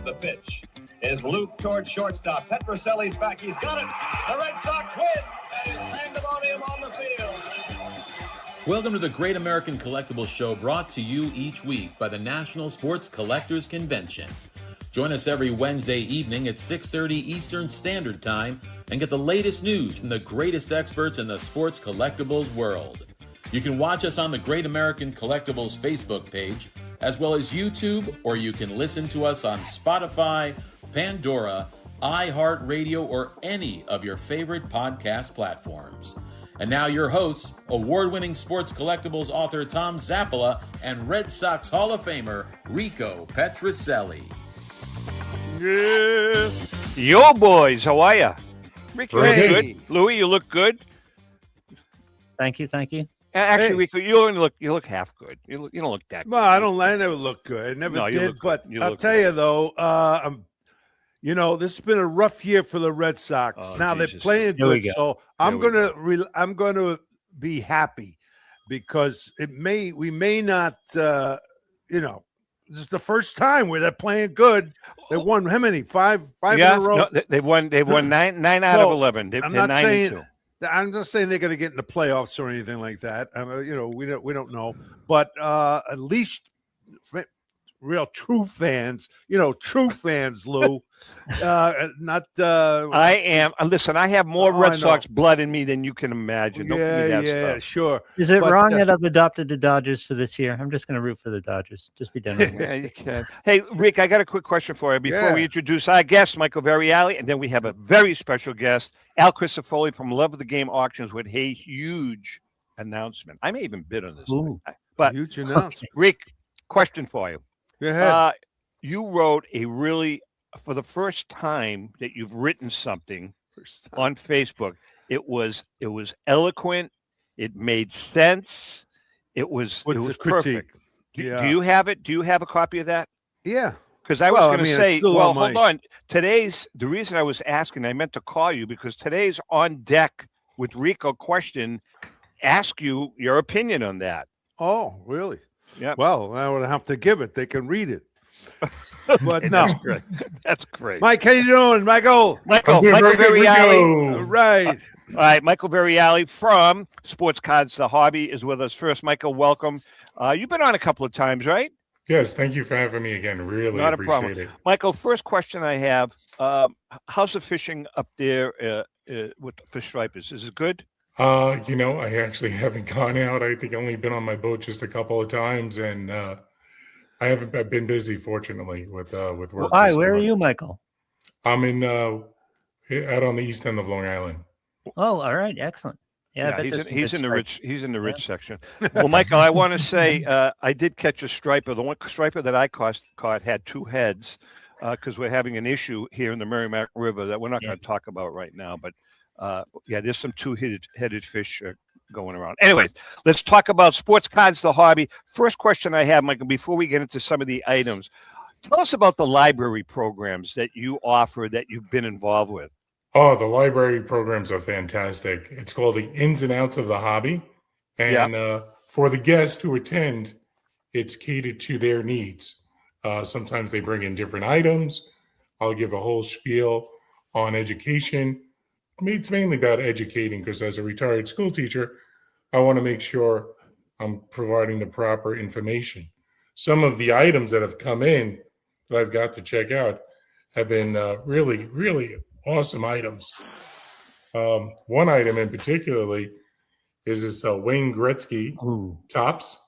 The pitch is looped towards shortstop. Petroselli's back. He's got it. The Red Sox win. And pandemonium on the field. Welcome to the Great American Collectibles Show, brought to you each week by the National Sports Collectors Convention. Join us every Wednesday evening at 6:30 Eastern Standard Time and get the latest news from the greatest experts in the sports collectibles world. You can watch us on the Great American Collectibles Facebook page, as well as YouTube, or you can listen to us on Spotify, Pandora, iHeartRadio, or any of your favorite podcast platforms. And now your hosts, award-winning sports collectibles author Tom Zappola and Red Sox Hall of Famer Rico Petroselli. Yeah. Yo, boys, how are you? Rick, you look Hey. good. Louis, you look good. Thank you. Actually, Hey. Rico, you look half good. You don't look that good. Well, I never look good. I never No, you did. look But good. You I'll look tell good. you, though, this has been a rough year for the Red Sox. Oh, now Jesus. they're playing Here we good, go. so I'm we gonna be happy because we may not, this is the first time where they're playing good. They won how many? Five in a row. No, they've won nine out of No, 11. I'm They're not 9 saying. and 2. I'm not saying they're going to get in the playoffs or anything like that. We don't know, but at least real true fans, true fans, Lou. Not. I am. Listen, I have more I Red know. Sox blood in me than you can imagine. Don't give me that stuff. Sure. Is it But, wrong that I've adopted the Dodgers for this year? I'm just going to root for the Dodgers. Just be done with it. Yeah, you can. Hey, Rick, I got a quick question for you before Yeah. we introduce our guest, Michael Variale, and then we have a very special guest, Al Crisafulli from Love of the Game Auctions, with a huge announcement. I may even bid on this, Ooh. but Huge announcement. Rick, question for you. Go ahead. You wrote for the first time that you've written something on Facebook. It was eloquent. It made sense. It was What's it the was critique? perfect. Yeah. Do you have it? Do you have a copy of that? Yeah. Because I Well, was I going to mean, it's say, still well, on hold my- on. The reason I was asking, I meant to call you because today's on deck with Rico question. Ask you your opinion on that. Oh, really? Yeah. Well, I would have to give it. They can read it. But no. Great. That's great. Mike, how you doing, Michael? Michael Variale. All right. All right, Michael Variale from Sports Cards The Hobby is with us first. Michael, welcome. You've been on a couple of times, right? Yes, thank you for having me again. Really Not a appreciate problem. it. Michael, first question I have, how's the fishing up there for stripers? Is it good? I actually haven't gone out. I think I've only been on my boat just a couple of times, and I've been busy, fortunately, with work. Why? this Where are summer. you, Michael? I'm in out on the east end of Long Island. Oh, all right. Excellent. Yeah, I bet he's there's in, some he's good in the stripes. rich. He's in the rich section. Well, Michael, I want to say I did catch a striper. The one striper that I caught had two heads because we're having an issue here in the Merrimack River that we're not going to talk about right now. But there's some two-headed fish going around. Anyways, let's talk about Sports Cards, the hobby. First question I have, Michael, before we get into some of the items, tell us about the library programs that you offer that you've been involved with. Oh, the library programs are fantastic. It's called the Ins and Outs of the Hobby. And for the guests who attend, it's catered to their needs. Sometimes they bring in different items. I'll give a whole spiel on education. It's mainly about educating because as a retired school teacher, I want to make sure I'm providing the proper information. Some of the items that have come in that I've got to check out have been really, really awesome items. One item in particularly is this Wayne Gretzky tops,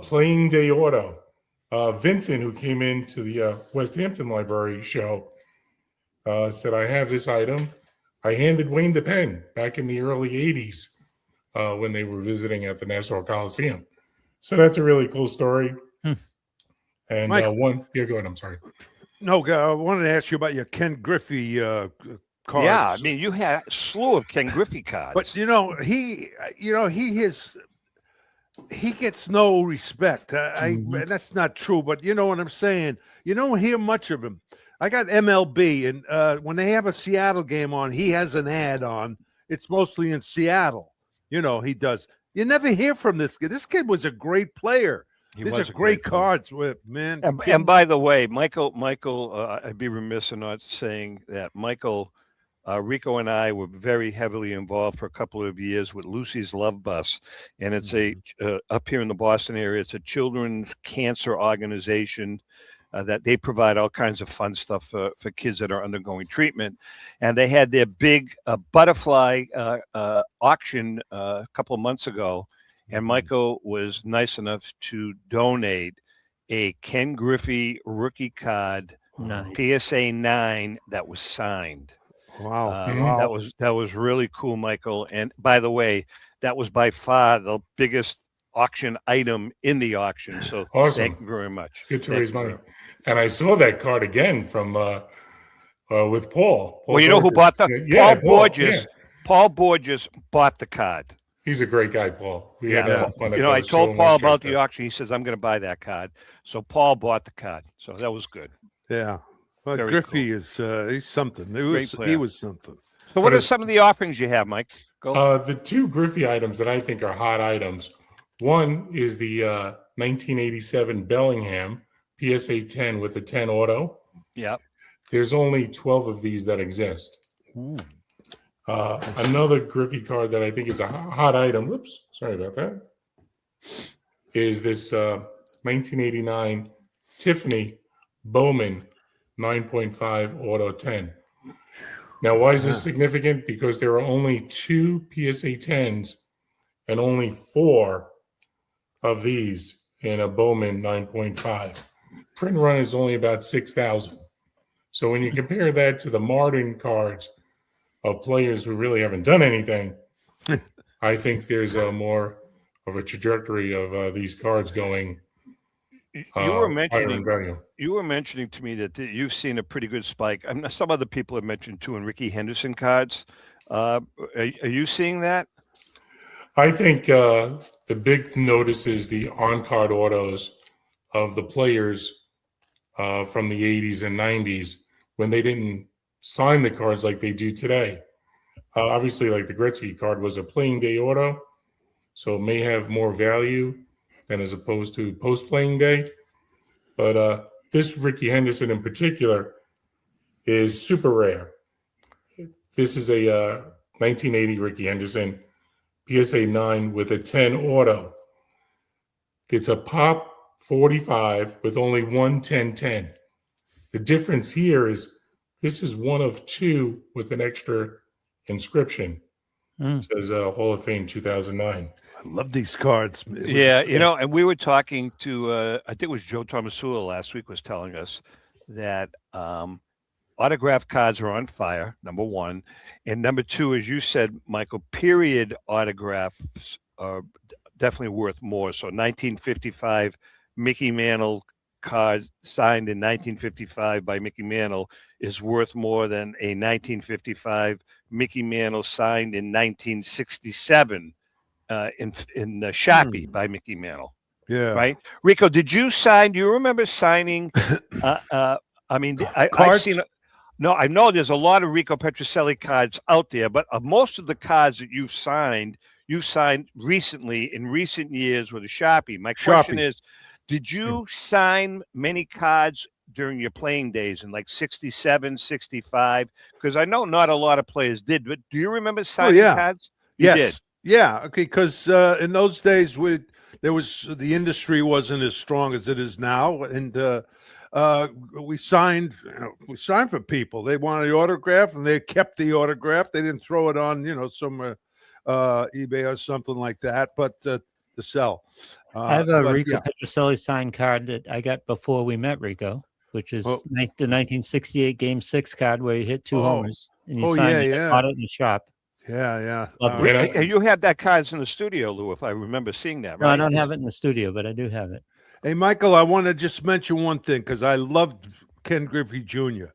Playing Day Auto. Vincent, who came into the West Hampton Library show, said, I have this item. I handed Wayne the pen back in the early 80s when they were visiting at the Nassau Coliseum. So that's a really cool story. And Mike, go ahead. I'm sorry. No, I wanted to ask you about your Ken Griffey cards. Yeah, I mean, you had a slew of Ken Griffey cards. But he gets no respect. That's not true, but you know what I'm saying. You don't hear much of him. I got MLB, and when they have a Seattle game on, he has an ad on. It's mostly in Seattle. He does. You never hear from this kid. This kid was a great player. These are great cards, man. And by the way, Michael, I'd be remiss in not saying that Michael, Rico and I were very heavily involved for a couple of years with Lucy's Love Bus, and it's up here in the Boston area. It's a children's cancer organization that they provide all kinds of fun stuff for kids that are undergoing treatment. And they had their big butterfly auction a couple of months ago, and Michael was nice enough to donate a Ken Griffey rookie card, PSA 9, that was signed. Wow. That was really cool, Michael. And by the way, that was by far the biggest auction item in the auction. So awesome. Thank you very much. Good to raise money. And I saw that card again from with Paul. Well, you know who bought the Paul Borges. Yeah. Paul Borges bought the card. He's a great guy, Paul. We had fun. You know, I told Paul about the auction. He says, I'm going to buy that card. So Paul bought the card. So that was good. Yeah. Well, Griffey is he's something. He was something. So what are some of the offerings you have, Mike? Go. The two Griffey items that I think are hot items. One is the 1987 Bellingham PSA 10 with the 10 auto. Yeah. There's only 12 of these that exist. Another Griffey card that I think is a hot item, whoops, sorry about that, is this 1989 Tiffany Bowman 9.5 Auto 10. Now, why is this significant? Because there are only 2 PSA 10s and only 4 of these in a Bowman 9.5. Print run is only about 6,000. So when you compare that to the modern cards of players who really haven't done anything, I think there's a more of a trajectory of these cards going. You were mentioning to me that you've seen a pretty good spike. Some other people have mentioned too in Ricky Henderson cards. Are you seeing that? I think the big notice is the on-card autos of the players from the 80s and 90s when they didn't sign the cards like they do today. Obviously, like the Gretzky card was a playing day auto, so it may have more value than as opposed to post-playing day. But this Ricky Henderson in particular is super rare. This is a 1980 Ricky Henderson PSA 9 with a 10 auto. It's a pop 45 with only one 10-10. The difference here is this is one of 2 with an extra inscription. It says Hall of Fame 2009. I love these cards. Yeah, you know, and we were talking to, I think it was Joe Tomasula last week was telling us that autograph cards are on fire, number one. And number two, as you said, Michael, period autographs are definitely worth more. So 1955 Mickey Mantle card signed in 1955 by Mickey Mantle is worth more than a 1955 Mickey Mantle signed in 1967 in Sharpie by Mickey Mantle. Yeah. Right. Rico, did you sign? Do you remember signing? I mean, I've seen. No, I know there's a lot of Rico Petrocelli cards out there, but most of the cards that you've signed recently in recent years with a Sharpie. My question is, did you sign many cards during your playing days in like 67, 65? Because I know not a lot of players did, but do you remember signing cards? Yes. Yeah. Okay. Because in those days, the industry wasn't as strong as it is now, and we signed for people. They wanted the autograph, and they kept the autograph. They didn't throw it on, some eBay or something like that, but to sell. I have a Rico Petrocelli signed card that I got before we met Rico, which is the 1968 Game 6 card where you hit 2 homers and you signed it. I bought it in the shop. Yeah. You had that cards in the studio, Lou, if I remember seeing that, right? No, I don't have it in the studio, but I do have it. Hey, Michael, I want to just mention one thing because I loved Ken Griffey Jr.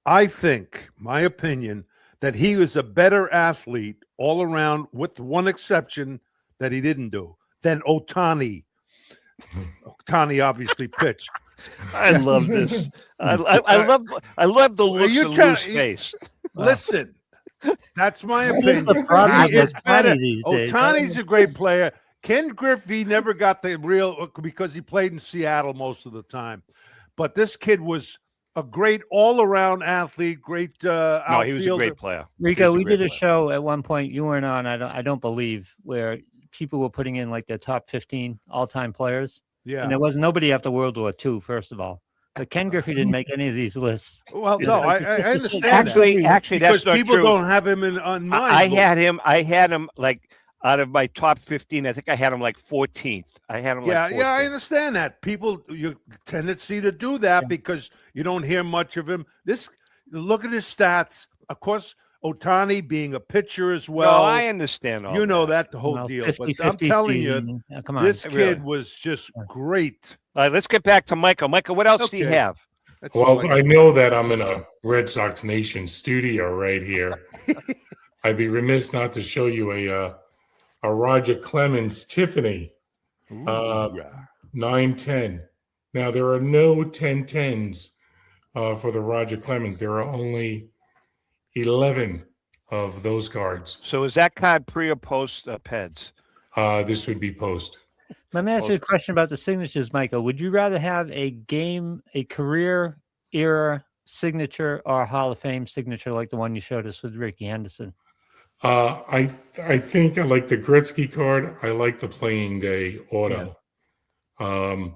I think, my opinion, that he was a better athlete all around, with one exception that he didn't do, than Ohtani. Ohtani obviously pitched. I love this. I love the look on Lou's face. Listen, that's my opinion. He is better. Ohtani's a great player. Ken Griffey never got the real because he played in Seattle most of the time. But this kid was a great all-around athlete, great outfielder. No, he was a great player. Rico, we did a show at one point. You weren't on. I don't believe, where people were putting in like their top 15 all-time players. Yeah, and there was nobody after World War II. First of all, but Ken Griffey didn't make any of these lists. Well, no, I understand. Actually, because that's not people true. don't have him on mind. I had him like out of my top 15. I think I had him like 14th. I had him. Yeah, I understand that. People, your tendency to do that because you don't hear much of him. Look at his stats. Of course, Ohtani being a pitcher as well. No, I understand all you know that the whole deal. 50, but I'm telling you, come on. this kid was just great. All right, let's get back to Michael. Michael, what else do you have? Well, I know that I'm in a Red Sox Nation studio right here. I'd be remiss not to show you a Roger Clemens Tiffany 910. Now, there are no 1010s for the Roger Clemens. There are only 11 of those cards. So is that card pre or post Peds? This would be post. Let me ask you a question about the signatures, Michael. Would you rather have a career era signature or a Hall of Fame signature like the one you showed us with Ricky Henderson? I think I like the Gretzky card. I like the playing day auto. Yeah.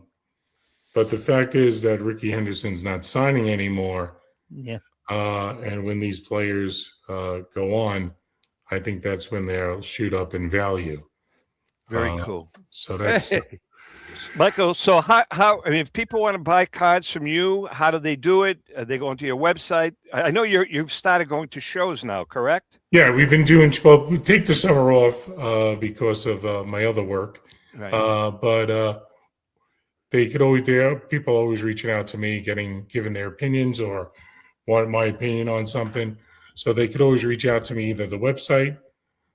But the fact is that Ricky Henderson's not signing anymore. Yeah. And when these players go on, I think that's when they'll shoot up in value. Very cool. So that's Michael. So how I mean, if people want to buy cards from you, how do they do it? They go onto your website. I know you've started going to shows now, correct? Yeah, we've been doing. Well, we take the summer off because of my other work. Right. But they could always. People always reaching out to me, giving their opinions or want my opinion on something. So they could always reach out to me either the website,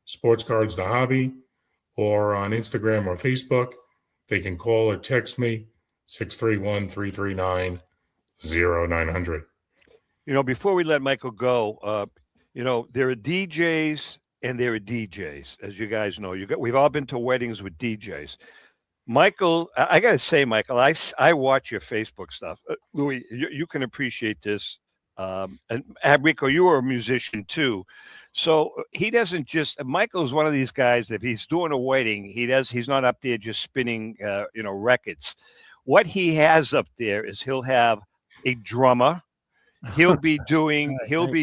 Sports Cards the Hobby, or on Instagram or Facebook. They can call or text me, 631-339-0900. Before we let Michael go, there are DJs and there are DJs, as you guys know. We've all been to weddings with DJs. Michael, I got to say, Michael, I watch your Facebook stuff. Louis, you can appreciate this. And Rico, you are a musician too. So he doesn't Michael's one of these guys, if he's doing a wedding, he's not up there just spinning, records. What he has up there is he'll have a drummer. He'll be doing, the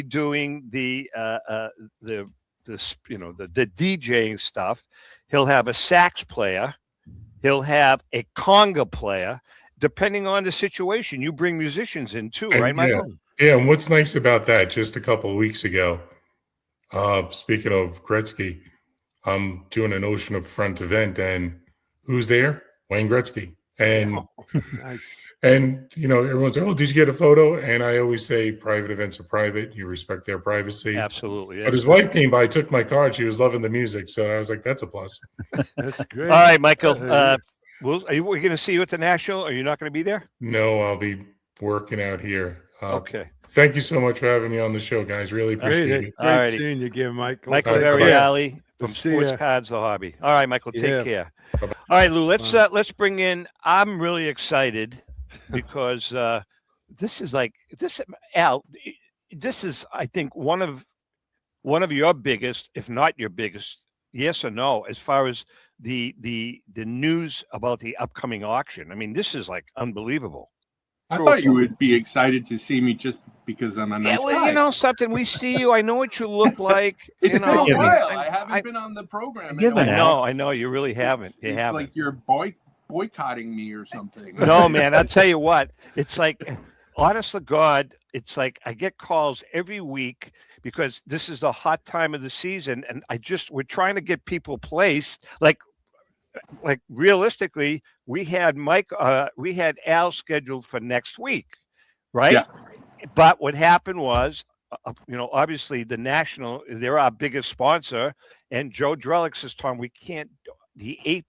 DJing stuff. He'll have a sax player. He'll have a conga player, depending on the situation. You bring musicians in too, right, Michael? Yeah, and what's nice about that, just a couple of weeks ago, speaking of Gretzky, I'm doing an Ocean of Front event, and who's there? Wayne Gretzky. And Nice. And everyone's like, "Oh, did you get a photo?" And I always say, private events are private. You respect their privacy. Absolutely. Yeah. But his wife came by, took my card. She was loving the music, so I was like, "That's a plus." That's great. All right, Michael. Are we going to see you at the National? Are you not going to be there? No, I'll be working out here. Okay. Thank you so much for having me on the show, guys. Really appreciate it. Great seeing you again, Michael. Michael Variale from Sports Cards the Hobby. All right, Michael, take care. Bye-bye. All right, Lou, let's bring in. I'm really excited because this is Al. This is, I think, one of your biggest, if not your biggest, yes or no, as far as the news about the upcoming auction. I mean, this is like unbelievable. I thought you would be excited to see me just because I'm a nice guy. Yeah, well, something. We see you. I know what you look like. It's been a while. I haven't been on the program. I know. You really haven't. You haven't. Like you're boycotting me or something. No, man. I'll tell you what. It's like, honest to God, it's like I get calls every week because this is the hot time of the season, and we're trying to get people placed. Like realistically, we had Al scheduled for next week, right? Yeah. But what happened was, obviously the National, they're our biggest sponsor, and Joe Drellick says, "Tom, we can't. The 8th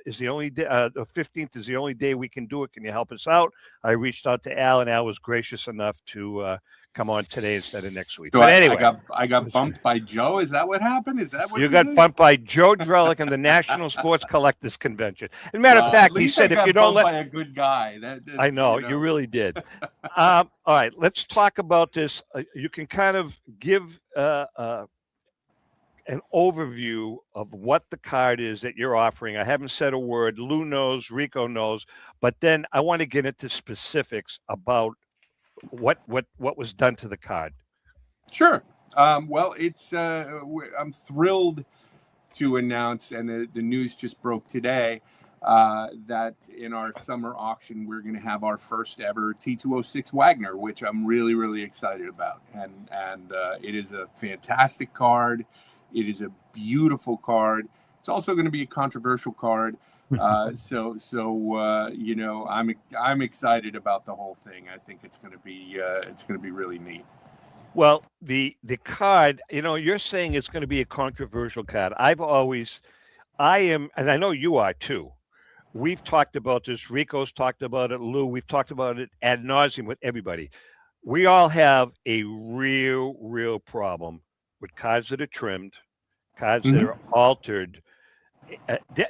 is the only day. The 15th is the only day we can do it. Can you help us out?" I reached out to Al, and Al was gracious enough to come on today instead of next week. So But anyway, I got bumped by Joe. Is that what happened? Is that what you got bumped by Joe Drellick in the National Sports Collectors Convention? As a matter of fact, he said, if you don't let by a good guy, I know, you really did. All right, let's talk about this. You can kind of give an overview of what the card is that you're offering. I haven't said a word. Lou knows, Rico knows, but then I want to get into specifics about what was done to the card. Sure. Well, it's I'm thrilled to announce, and the news just broke today, that in our summer auction we're going to have our first ever T206 Wagner, which I'm really, really excited about. And it is a fantastic card. It is a beautiful card. It's also going to be a controversial card. So you know, I'm excited about the whole thing. I think it's going to be really neat. Well, the card, you know, you're saying it's going to be a controversial card. I am, and I know you are too. We've talked about this. Rico's talked about it. Lou, we've talked about it ad nauseum with everybody. We all have a real problem with cards that are trimmed, cards that are altered.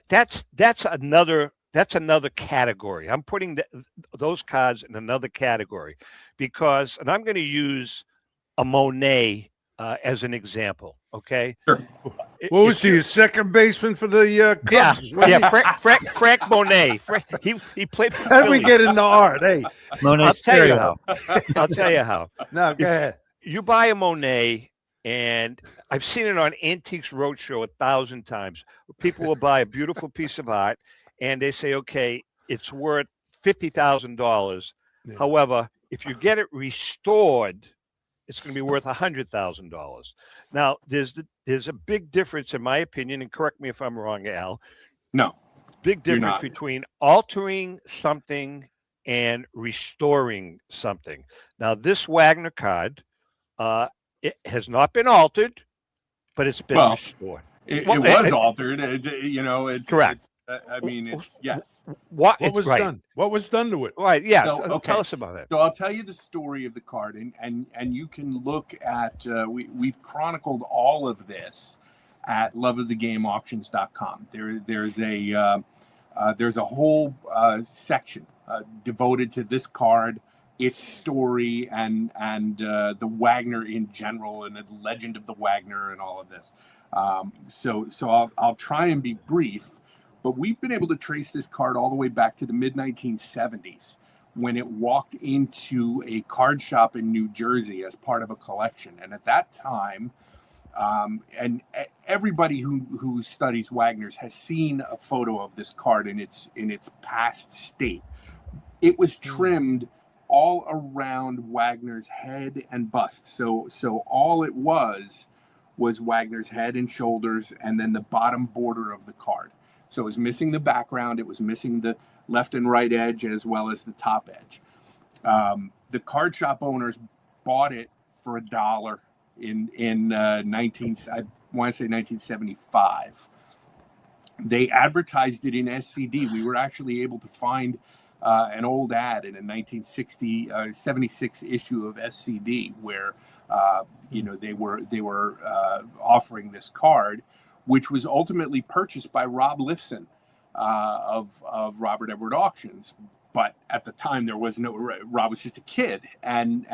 That's another category. I'm putting those cards in another category because, and I'm going to use a Monet as an example. Okay. Sure. What was he, a second baseman for the Cubs? Frank Monet. He played for Let Philly. me get into art. Hey, I'll tell you how. No, go ahead. You buy a Monet, and I've seen it on Antiques Roadshow 1,000 times. People will buy a beautiful piece of art, and they say, okay, it's worth $50,000. Yeah. However, if you get it restored, it's going to be worth $100,000. Now, there's a big difference, in my opinion, and correct me if I'm wrong, Al. No, big difference between altering something and restoring something. Now, this Wagner card, it has not been altered, but it's been restored. It was altered. It's correct. I mean, it's yes. What was done? What was done to it? Right. Yeah. So, okay. Tell us about it. So I'll tell you the story of the card, and you can look at we've chronicled all of this at loveofthegameauctions.com. There's a whole section devoted to this card, its story, and the Wagner in general, and the legend of the Wagner, and all of this. So I'll try and be brief. But we've been able to trace this card all the way back to the mid-1970s when it walked into a card shop in New Jersey as part of a collection. And at that time, and everybody who studies Wagner's has seen a photo of this card in its past state. It was trimmed all around Wagner's head and bust. So all it was Wagner's head and shoulders, and then the bottom border of the card. So it was missing the background. It was missing the left and right edge as well as the top edge. The card shop owners bought it for $1 in 1975. They advertised it in SCD. We were actually able to find an old ad in a 76 issue of SCD where they were offering this card, which was ultimately purchased by Rob Lifson of Robert Edward Auctions. But at the time, there was no Rob was just a kid, and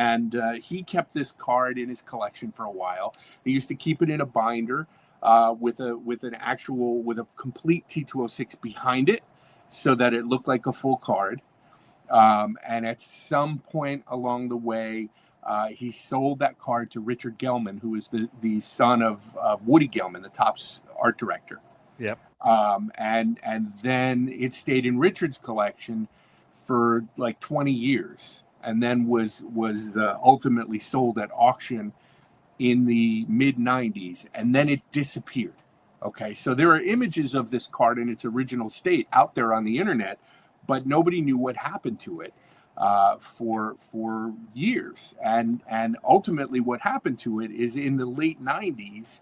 he kept this card in his collection for a while. He used to keep it in a binder with a complete T206 behind it, so that it looked like a full card. And at some point along the way, he sold that card to Richard Gelman, who is the son of Woody Gelman, the Topps art director. Yep. And then it stayed in Richard's collection for like 20 years, and then was ultimately sold at auction in the mid 90s, and then it disappeared. Okay, so there are images of this card in its original state out there on the internet, but nobody knew what happened to it for years. And ultimately what happened to it is in the late 90s,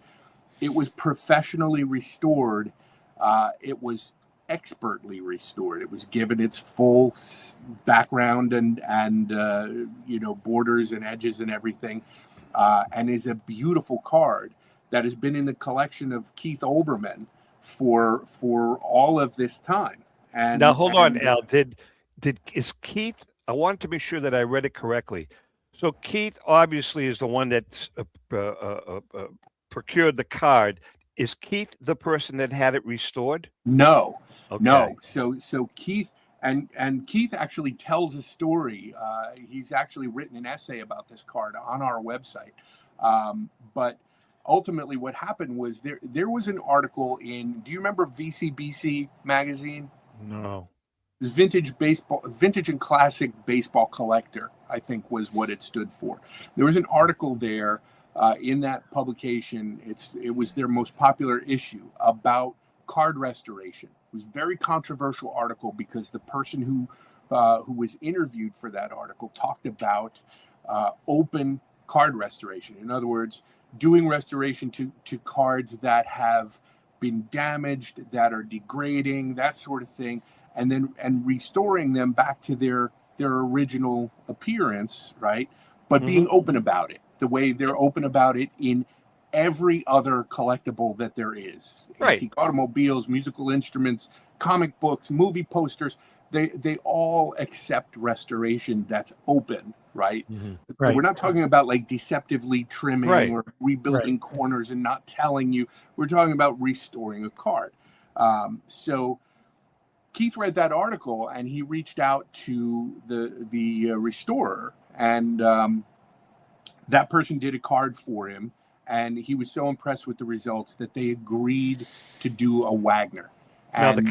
it was professionally restored. It was expertly restored. It was given its full background and borders and edges and everything, and is a beautiful card that has been in the collection of Keith Olbermann for all of this time. And now hold on, Al. Is Keith? I wanted to be sure that I read it correctly. So Keith obviously is the one that procured the card. Is Keith the person that had it restored? No, okay. No. So Keith and Keith actually tells a story. He's actually written an essay about this card on our website. But ultimately, what happened was there was an article in. Do you remember VCBC magazine? No. It was Vintage and Classic Baseball Collector, I think was what it stood for. There was an article there in that publication. It was their most popular issue about card restoration. It was a very controversial article because the person who was interviewed for that article talked about open card restoration. In other words, doing restoration to cards that have been damaged, that are degrading, that sort of thing, and restoring them back to their original appearance, right? But being open about it, the way they're open about it in every other collectible that there is. Right. Antique automobiles, musical instruments, comic books, movie posters, they all accept restoration that's open, right? Right. We're not talking about like deceptively trimming or rebuilding corners and not telling you. We're talking about restoring a card. So Keith read that article and he reached out to the restorer, and that person did a card for him, and he was so impressed with the results that they agreed to do a Wagner. Now the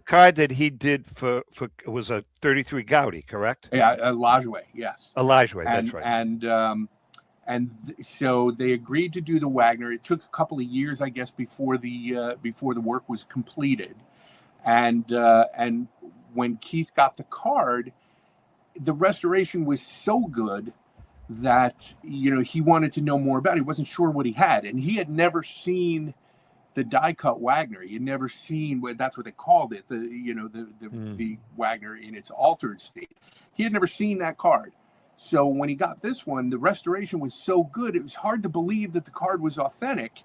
card that he did for was a 33 Gaudi, correct? Yeah, a Lajoie, yes. A Lajoie, that's right. So they agreed to do the Wagner. It took a couple of years, I guess, before the work was completed. And when Keith got the card, the restoration was so good that he wanted to know more about it. He wasn't sure what he had, and he had never seen the die cut Wagner. He had never seen that's what they called it, the Wagner in its altered state. He had never seen that card. So when he got this one, the restoration was so good, it was hard to believe that the card was authentic.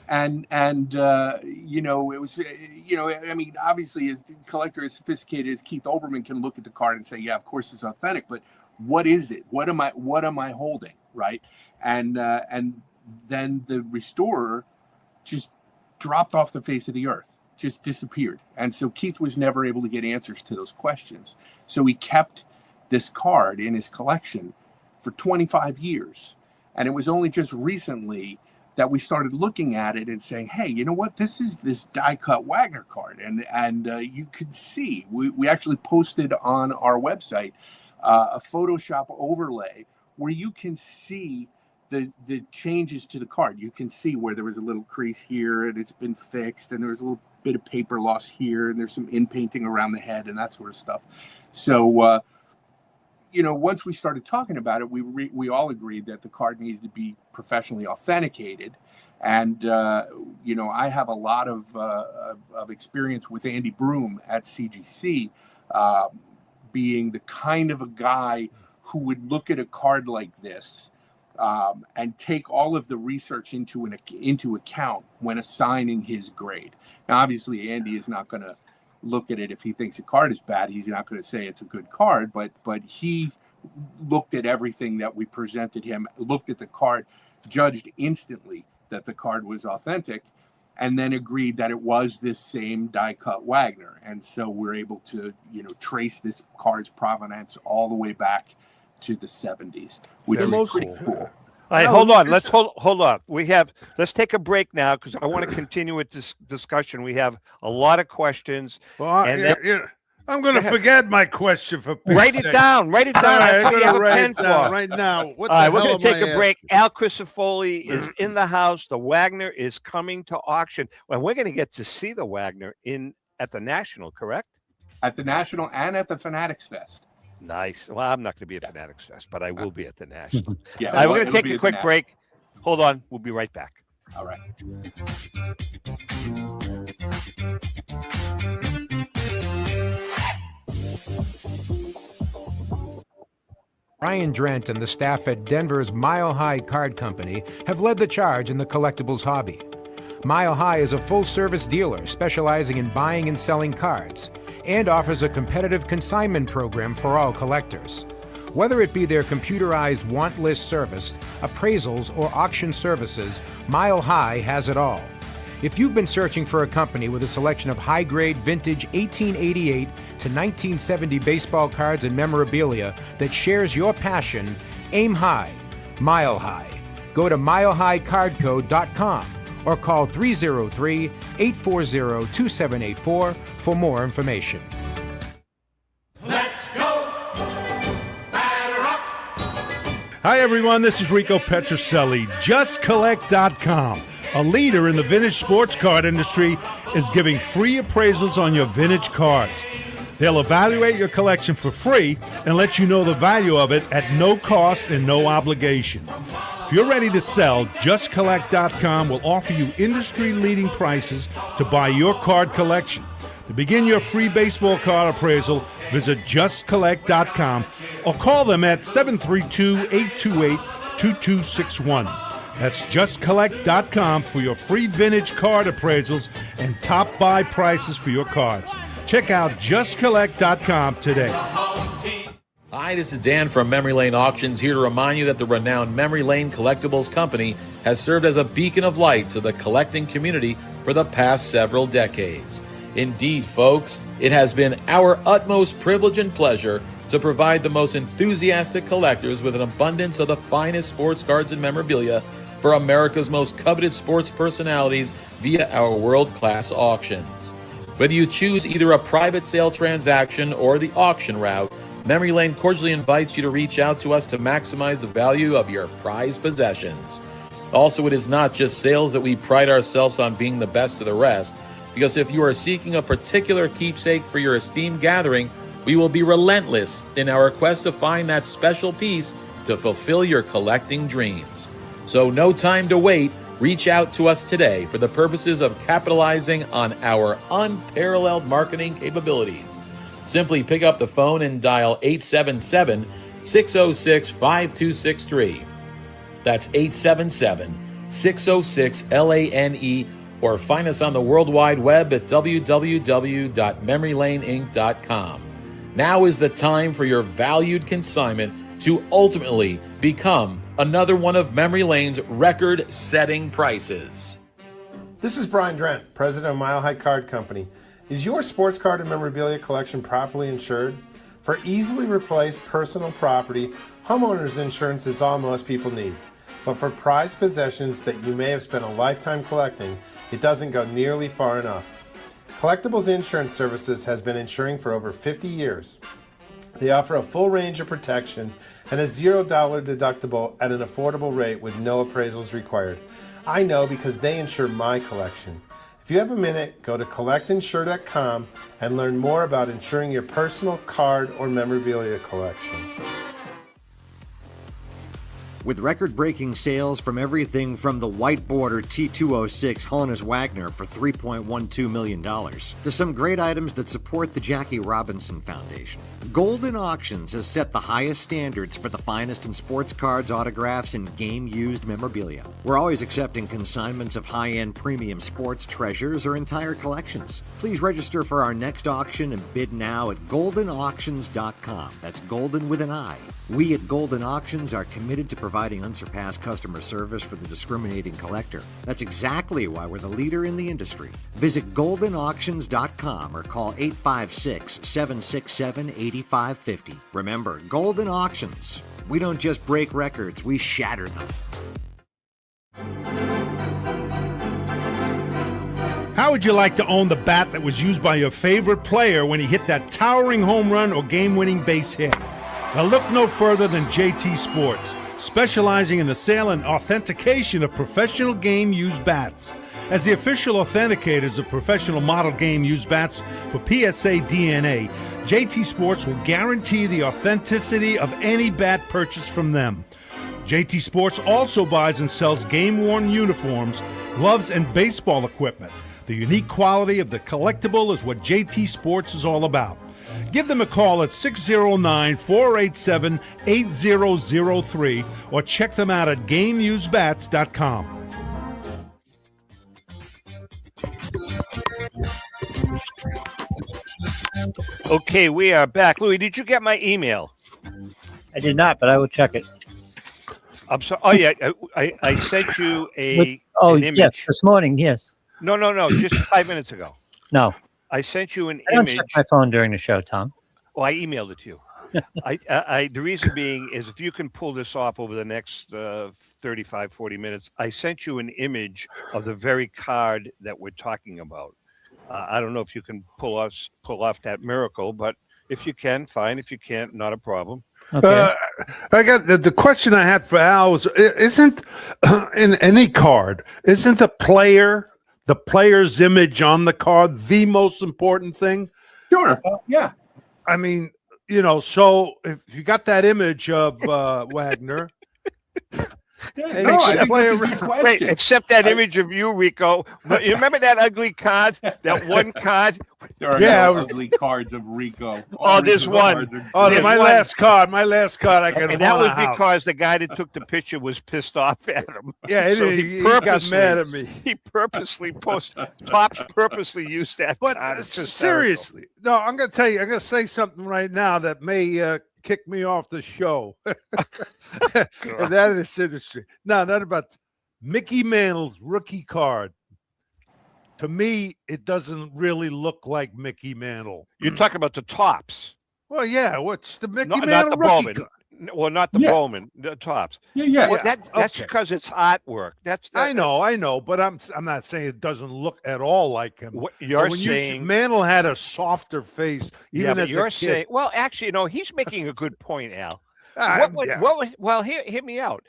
And it was, I mean, obviously, as a collector as sophisticated as Keith Olbermann can look at the card and say, yeah, of course it's authentic, but what is it? What am I holding? Right. And then the restorer just dropped off the face of the earth, just disappeared. And so Keith was never able to get answers to those questions. So he kept this card in his collection for 25 years. And it was only just recently that we started looking at it and saying, hey, you know what? This is this die-cut Wagner card. And you could see, we actually posted on our website a Photoshop overlay where you can see the changes to the card. You can see where there was a little crease here and it's been fixed, and there was a little bit of paper loss here, and there's some in-painting around the head and that sort of stuff. So, once we started talking about it, we all agreed that the card needed to be professionally authenticated. And, I have a lot of experience with Andy Broom at CGC, being the kind of a guy who would look at a card like this and take all of the research into account when assigning his grade. Now, obviously, Andy is not going to look at it if he thinks a card is bad. He's not going to say it's a good card, but he looked at everything that we presented him, looked at the card, judged instantly that the card was authentic, and then agreed that it was this same die-cut Wagner. And so we're able to, trace this card's provenance all the way back to the 70s, which is pretty cool. All right, hold on. Let's hold on. Let's take a break now because I want to continue with this discussion. We have a lot of questions. Well, I'm going to forget my question for write it down. Write it down. Right, I'm going to write it down right now. All right, we're going to take a break. Al Crisafulli is in the house. The Wagner is coming to auction, and we're going to get to see the Wagner at the National, correct? At the National and at the Fanatics Fest. Nice. Well, I'm not going to be at Fanatics Fest, but I will be at the National. Yeah, all right, we're going to take a quick break. Hold on. We'll be right back. All right. Brian Drent and the staff at Denver's Mile High Card Company have led the charge in the collectibles hobby. Mile High is a full-service dealer specializing in buying and selling cards and offers a competitive consignment program for all collectors. Whether it be their computerized want list service, appraisals, or auction services, Mile High has it all. If you've been searching for a company with a selection of high-grade vintage 1888 to 1970 baseball cards and memorabilia that shares your passion, aim high, Mile High. Go to milehighcardco.com or call 303-840-2784 for more information. Let's go! Batter up! Hi, everyone. This is Rico Petrocelli. JustCollect.com, a leader in the vintage sports card industry, is giving free appraisals on your vintage cards. They'll evaluate your collection for free and let you know the value of it at no cost and no obligation. If you're ready to sell, JustCollect.com will offer you industry-leading prices to buy your card collection. To begin your free baseball card appraisal, visit JustCollect.com or call them at 732-828-2261. That's JustCollect.com for your free vintage card appraisals and top buy prices for your cards. Check out JustCollect.com today. Hi, this is Dan from Memory Lane Auctions, here to remind you that the renowned Memory Lane Collectibles Company has served as a beacon of light to the collecting community for the past several decades. Indeed, folks, it has been our utmost privilege and pleasure to provide the most enthusiastic collectors with an abundance of the finest sports cards and memorabilia for America's most coveted sports personalities via our world-class auctions. Whether you choose either a private sale transaction or the auction route, Memory Lane cordially invites you to reach out to us to maximize the value of your prized possessions. Also, it is not just sales that we pride ourselves on being the best of the rest, because if you are seeking a particular keepsake for your esteemed gathering, we will be relentless in our quest to find that special piece to fulfill your collecting dreams. So no time to wait. Reach out to us today for the purposes of capitalizing on our unparalleled marketing capabilities. Simply pick up the phone and dial 877-606-5263. That's 877-606-LANE, or find us on the World Wide Web at www.memorylaneinc.com. Now is the time for your valued consignment to ultimately become another one of Memory Lane's record-setting prices. This is Brian Drent, president of Mile High Card Company. Is your sports card and memorabilia collection properly insured? For easily replaced personal property, homeowners insurance is all most people need. But for prized possessions that you may have spent a lifetime collecting, it doesn't go nearly far enough. Collectibles Insurance Services has been insuring for over 50 years. They offer a full range of protection and a $0 deductible at an affordable rate with no appraisals required. I know because they insure my collection. If you have a minute, go to collectinsure.com and learn more about insuring your personal card or memorabilia collection. With record-breaking sales from everything from the white border T206 Honus Wagner for $3.12 million to some great items that support the Jackie Robinson Foundation, Golden Auctions has set the highest standards for the finest in sports cards, autographs, and game-used memorabilia. We're always accepting consignments of high-end premium sports treasures or entire collections. Please register for our next auction and bid now at goldenauctions.com. That's golden with an I. We at Golden Auctions are committed to providing unsurpassed customer service for the discriminating collector. That's exactly why we're the leader in the industry. Visit goldenauctions.com or call 856-767-8550. Remember, Golden Auctions. We don't just break records, we shatter them. How would you like to own the bat that was used by your favorite player when he hit that towering home run or game-winning base hit? Now look no further than JT Sports, specializing in the sale and authentication of professional game-used bats. As the official authenticators of professional model game-used bats for PSA DNA, JT Sports will guarantee the authenticity of any bat purchased from them. JT Sports also buys and sells game-worn uniforms, gloves, and baseball equipment. The unique quality of the collectible is what JT Sports is all about. Give them a call at 609-487-8003 or check them out at GameUseBats.com. Okay, we are back. Louis, did you get my email? I did not, but I will check it. I'm sorry. Oh, yeah. I sent you an image. Yes, this morning, yes. No, just 5 minutes ago. No. I sent you an I don't image. check my phone during the show, Tom. Well, I emailed it to you. The reason being is if you can pull this off over the next 35, 40 minutes, I sent you an image of the very card that we're talking about. I don't know if you can pull off that miracle, but if you can, fine. If you can't, not a problem. Okay. I got the question I had for Al was: isn't in any card, isn't the player's image on the card the most important thing? Sure. Yeah. I mean, so if you got that image of Wagner. Except that image of you, Rico. You remember that ugly card? That one card? There are no ugly cards of Rico. There's one. My last card. I can. And that was because the guy that took the picture was pissed off at him. Yeah, so he got mad at me. He purposely Topps purposely used that. But seriously, no, I'm going to tell you. I'm going to say something right now that may kick me off the show. And that is industry. No, not about Mickey Mantle's rookie card. To me, it doesn't really look like Mickey Mantle. You're talking about the Topps. Well, yeah. What's the Mickey Mantle not the rookie Bowman. card? Well, not the Bowman, the Topps. Yeah. Well, that's because it's artwork. I know, but I'm not saying it doesn't look at all like him. What you're saying Mantle had a softer face, even as you're a kid. saying. Well, actually, he's making a good point, Al. Well, hear me out.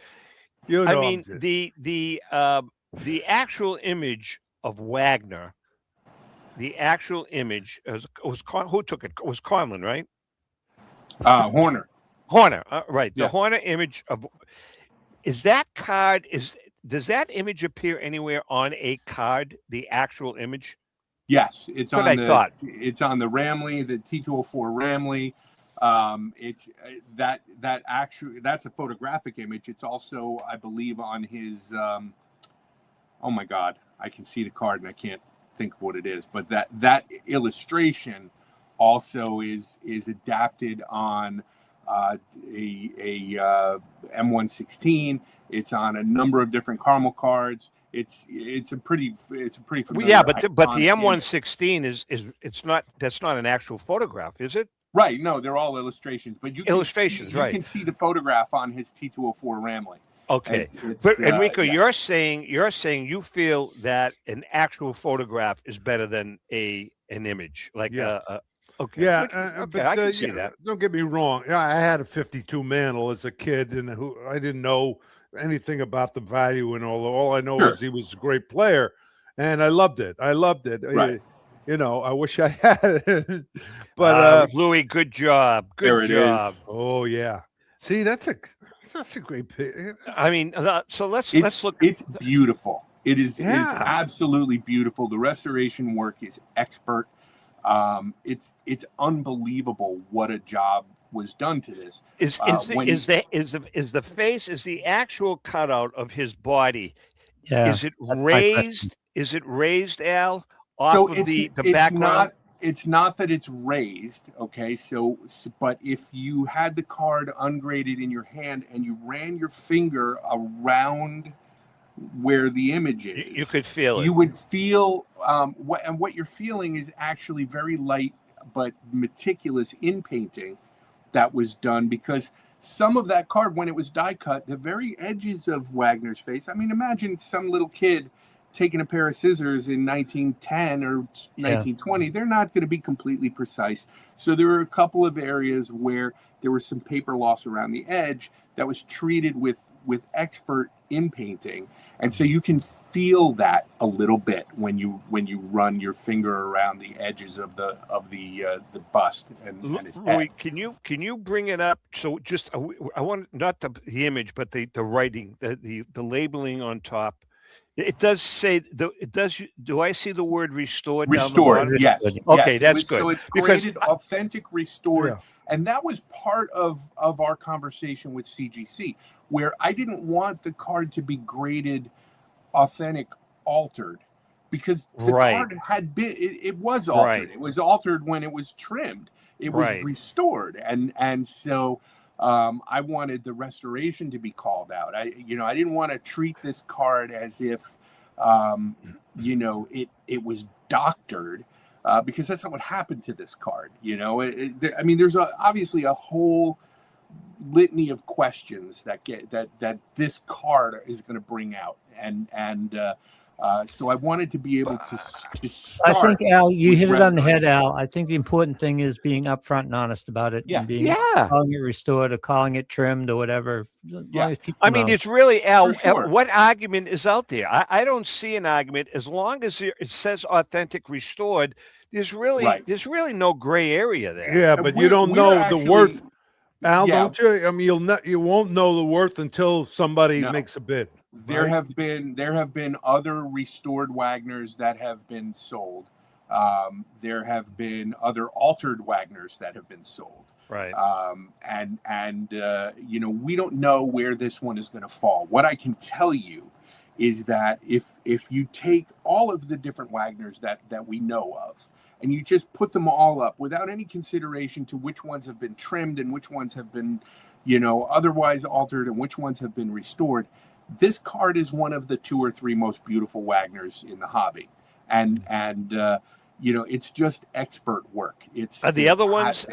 I mean, the actual image of Wagner, the actual image was who took it? It was Conlon, right? Horner. Right. The Horner image does that image appear anywhere on a card? The actual image? Yes, it's on It's on the Ramley, the T204 Ramley. It's that's a photographic image. It's also, I believe, on his. Oh my God, I can see the card and I can't think of what it is. But that illustration also is adapted on a M116. It's on a number of different caramel cards. It's a pretty familiar. Yeah, but the M116 that's not an actual photograph, is it? Right. No, they're all illustrations. But you can can see the photograph on his T204 Ramley. Okay, but Enrico, you're saying you feel that an actual photograph is better than an image, like okay, yeah, but I can see that. Don't get me wrong. Yeah, I had a 52 Mantle as a kid, and I didn't know anything about the value and all I know is he was a great player, and I loved it. Right. I wish I had it, but Louis, good job. Good job. Oh yeah. See, that's a great pick. I mean, so let's look. It's beautiful. It's absolutely beautiful. The restoration work is expert. It's unbelievable what a job was done to this. Is the face, is the actual cutout of his body? Yeah. Is it raised? Is it raised, Al? Off of the background? It's not that it's raised, okay? So, but if you had the card ungraded in your hand and you ran your finger around where the image is, you could feel it. You would feel what you're feeling is actually very light but meticulous in painting that was done, because some of that card, when it was die cut, the very edges of Wagner's face. I mean, imagine some little kid taking a pair of scissors in 1910 or 1920, they're not going to be completely precise. So there were a couple of areas where there was some paper loss around the edge that was treated with expert in painting. And so you can feel that a little bit when you run your finger around the edges of the bust and his head. Louis, can you bring it up? So just I want not the image, but the writing, the labeling on top. It does say it does. Do I see the word restored? Restored, down the yes. Okay, yes. that's good. So it's Because graded authentic restored, and that was part of our conversation with CGC, where I didn't want the card to be graded authentic altered, because the card had been it was altered. It was altered when it was trimmed. It was restored, and so. I wanted the restoration to be called out. I didn't want to treat this card as if, it was doctored, because that's not what happened to this card. There's obviously a whole litany of questions that this card is going to bring out, and so I wanted to be able to start. I think, Al, you hit it on the head, Al. I think the important thing is being upfront and honest about it. Yeah. And being calling it restored or calling it trimmed or whatever. I mean, it's really, Al, what argument is out there? I don't see an argument. As long as it says authentic restored, there's really no gray area there. Yeah, but you don't know the worth. Al, don't you? I mean, you won't know the worth until somebody makes a bid. There have been other restored Wagners that have been sold. There have been other altered Wagners that have been sold. Right. We don't know where this one is going to fall. What I can tell you is that if you take all of the different Wagners that we know of, and you just put them all up without any consideration to which ones have been trimmed and which ones have been, otherwise altered and which ones have been restored, this card is one of the 2 or 3 most beautiful Wagners in the hobby, and it's just expert work. Are the other ones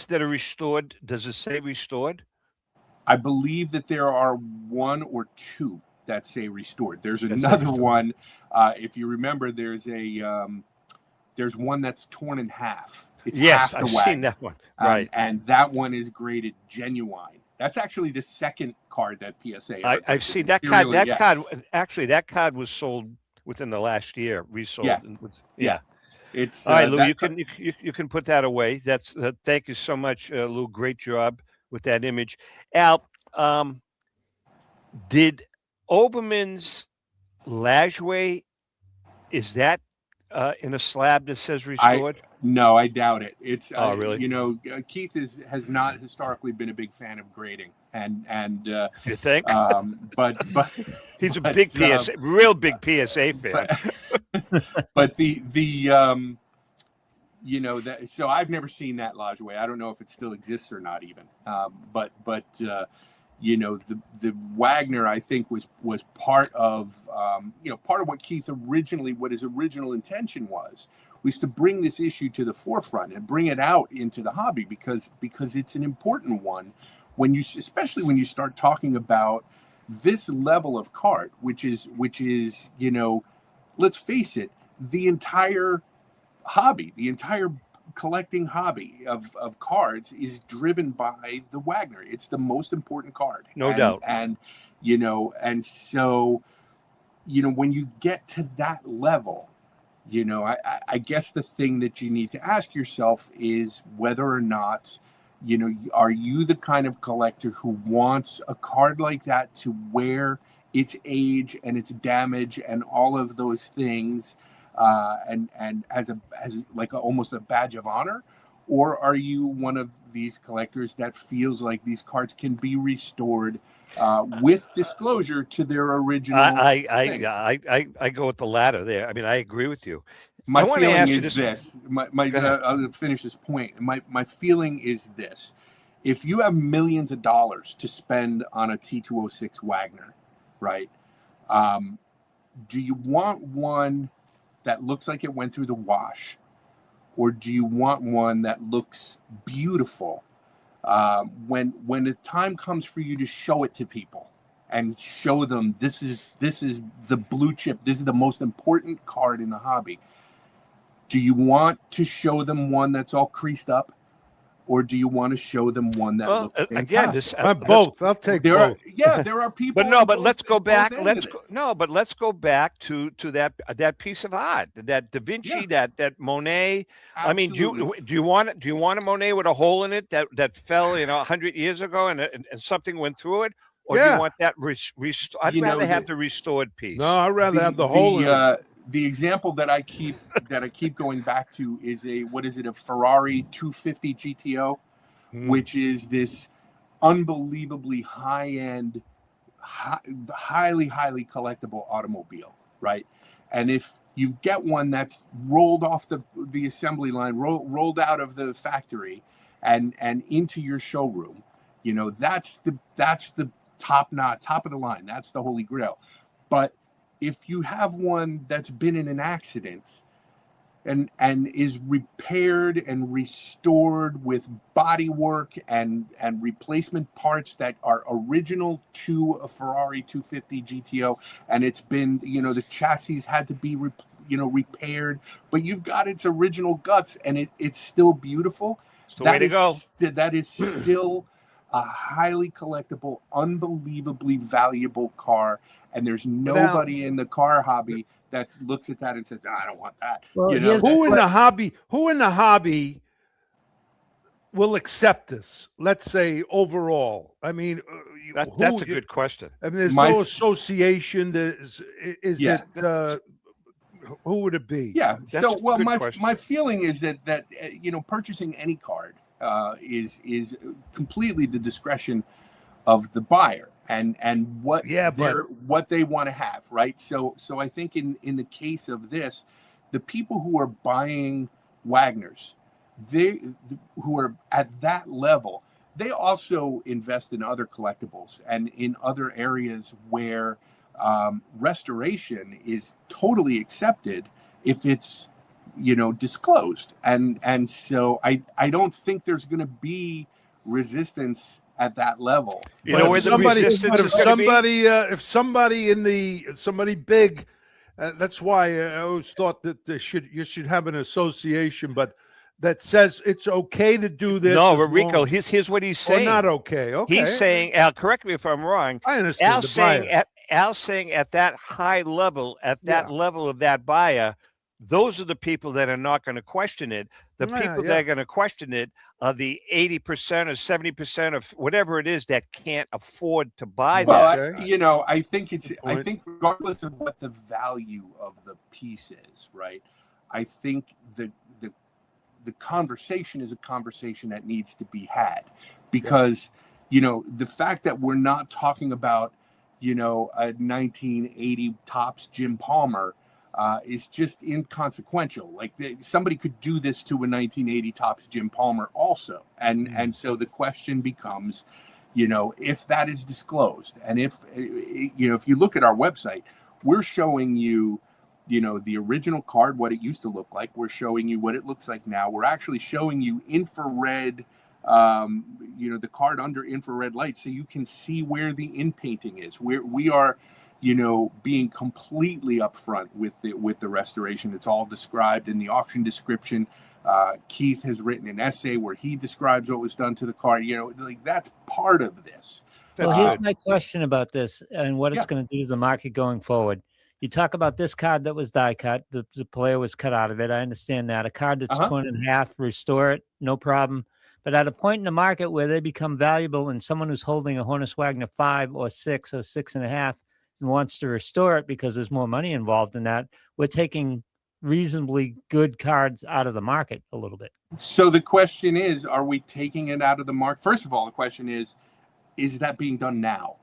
that are restored? Does it say restored? I believe that there are 1 or 2 that say restored. There's another one. If you remember, there's one that's torn in half. It's half the I've Wagner. seen that one. Right, and that one is graded genuine. That's actually the second card that PSA. I've seen that card. That card was sold within the last year. Resold. Yeah. It's all right, Lou. You can put that away. That's thank you so much, Lou. Great job with that image. Al, did Oberman's Lajoie, is that in a slab that says restored? No, I doubt it. It's really? Keith has not historically been a big fan of grading, and you think? But he's a big PSA, real big PSA fan. But so I've never seen that Lajoie. I don't know if it still exists or not even. But the Wagner, I think, was part of what Keith what his original intention was to bring this issue to the forefront and bring it out into the hobby, because it's an important one especially when you start talking about this level of card, which is let's face it, the entire hobby, the entire collecting hobby of cards is driven by the Wagner. It's the most important card. No doubt. And so, when you get to that level, I guess the thing that you need to ask yourself is whether or not, are you the kind of collector who wants a card like that to wear its age and its damage and all of those things, and as almost a badge of honor? Or are you one of these collectors that feels like these cards can be restored with disclosure to their original? I go with the latter there. I mean, I agree with you. My feeling is this. I'll finish this point. My feeling is this: if you have millions of dollars to spend on a T206 Wagner, right? Do you want one that looks like it went through the wash, or do you want one that looks beautiful when the time comes for you to show it to people and show them this is the blue chip, this is the most important card in the hobby? Do you want to show them one that's all creased up, or do you want to show them one that looks fantastic? Again, both. I'll take both. There are people. But let's go back. Let's go back to that piece of art, that Da Vinci, that Monet. Absolutely. I mean, do you want a Monet with a hole in it that fell 100 years ago and something went through it, Or do you want that? I'd rather have the restored piece. No, I'd rather have the hole in it. The example that I keep going back to is a Ferrari 250 GTO, which is this unbelievably high-end, highly collectible automobile, right? And if you get one that's rolled off the assembly line, rolled out of the factory, and into your showroom, that's the top of the line. That's the holy grail. But if you have one that's been in an accident and is repaired and restored with body work and replacement parts that are original to a Ferrari 250 GTO, and it's been, the chassis had to be repaired, but you've got its original guts and it's still beautiful. Way to go. That is still a highly collectible, unbelievably valuable car, and there's nobody in the car hobby that looks at that and says, I don't want that. Well, who in the hobby will accept this? Let's say overall. I mean, that's a good question. I mean, there's no association. Who would it be? Yeah. So, well, my feeling is that purchasing any card is completely the discretion of the buyer and what they want to have, right? So I think in the case of this, the people who are buying Wagners, who are at that level, they also invest in other collectibles and in other areas where restoration is totally accepted if it's disclosed, and so I don't think there's going to be resistance at that level. If somebody big, that's why I always thought that you should have an association, but that says it's okay to do this. No, Rico, here's what he's saying. Not okay. Okay. He's saying, Al, correct me if I'm wrong. I understand. Al's saying at that high level, level of that buyer, those are the people that are not going to question it. The people that are going to question it are the 80% or 70% of whatever it is that can't afford to buy that. I think regardless of what the value of the piece is, right? I think the conversation is a conversation that needs to be had, because the fact that we're not talking about a 1980 Topps Jim Palmer is just inconsequential. Like somebody could do this to a 1980 Topps Jim Palmer also, and so the question becomes, if that is disclosed, and if you look at our website, we're showing you the original card, what it used to look like. We're showing you what it looks like now. We're actually showing you infrared, the card under infrared light, so you can see where the inpainting is. We are, being completely upfront with the restoration. It's all described in the auction description. Keith has written an essay where he describes what was done to the card. That's part of this. Well, here's my question about this and what it's going to do to the market going forward. You talk about this card that was die cut. The player was cut out of it. I understand that. A card that's torn in half, restore it, no problem. But at a point in the market where they become valuable and someone who's holding a Honus Wagner 5 or 6 or 6.5 and wants to restore it because there's more money involved in that, we're taking reasonably good cards out of the market a little bit. So the question is, are we taking it out of the market? First of all, the question is that being done now?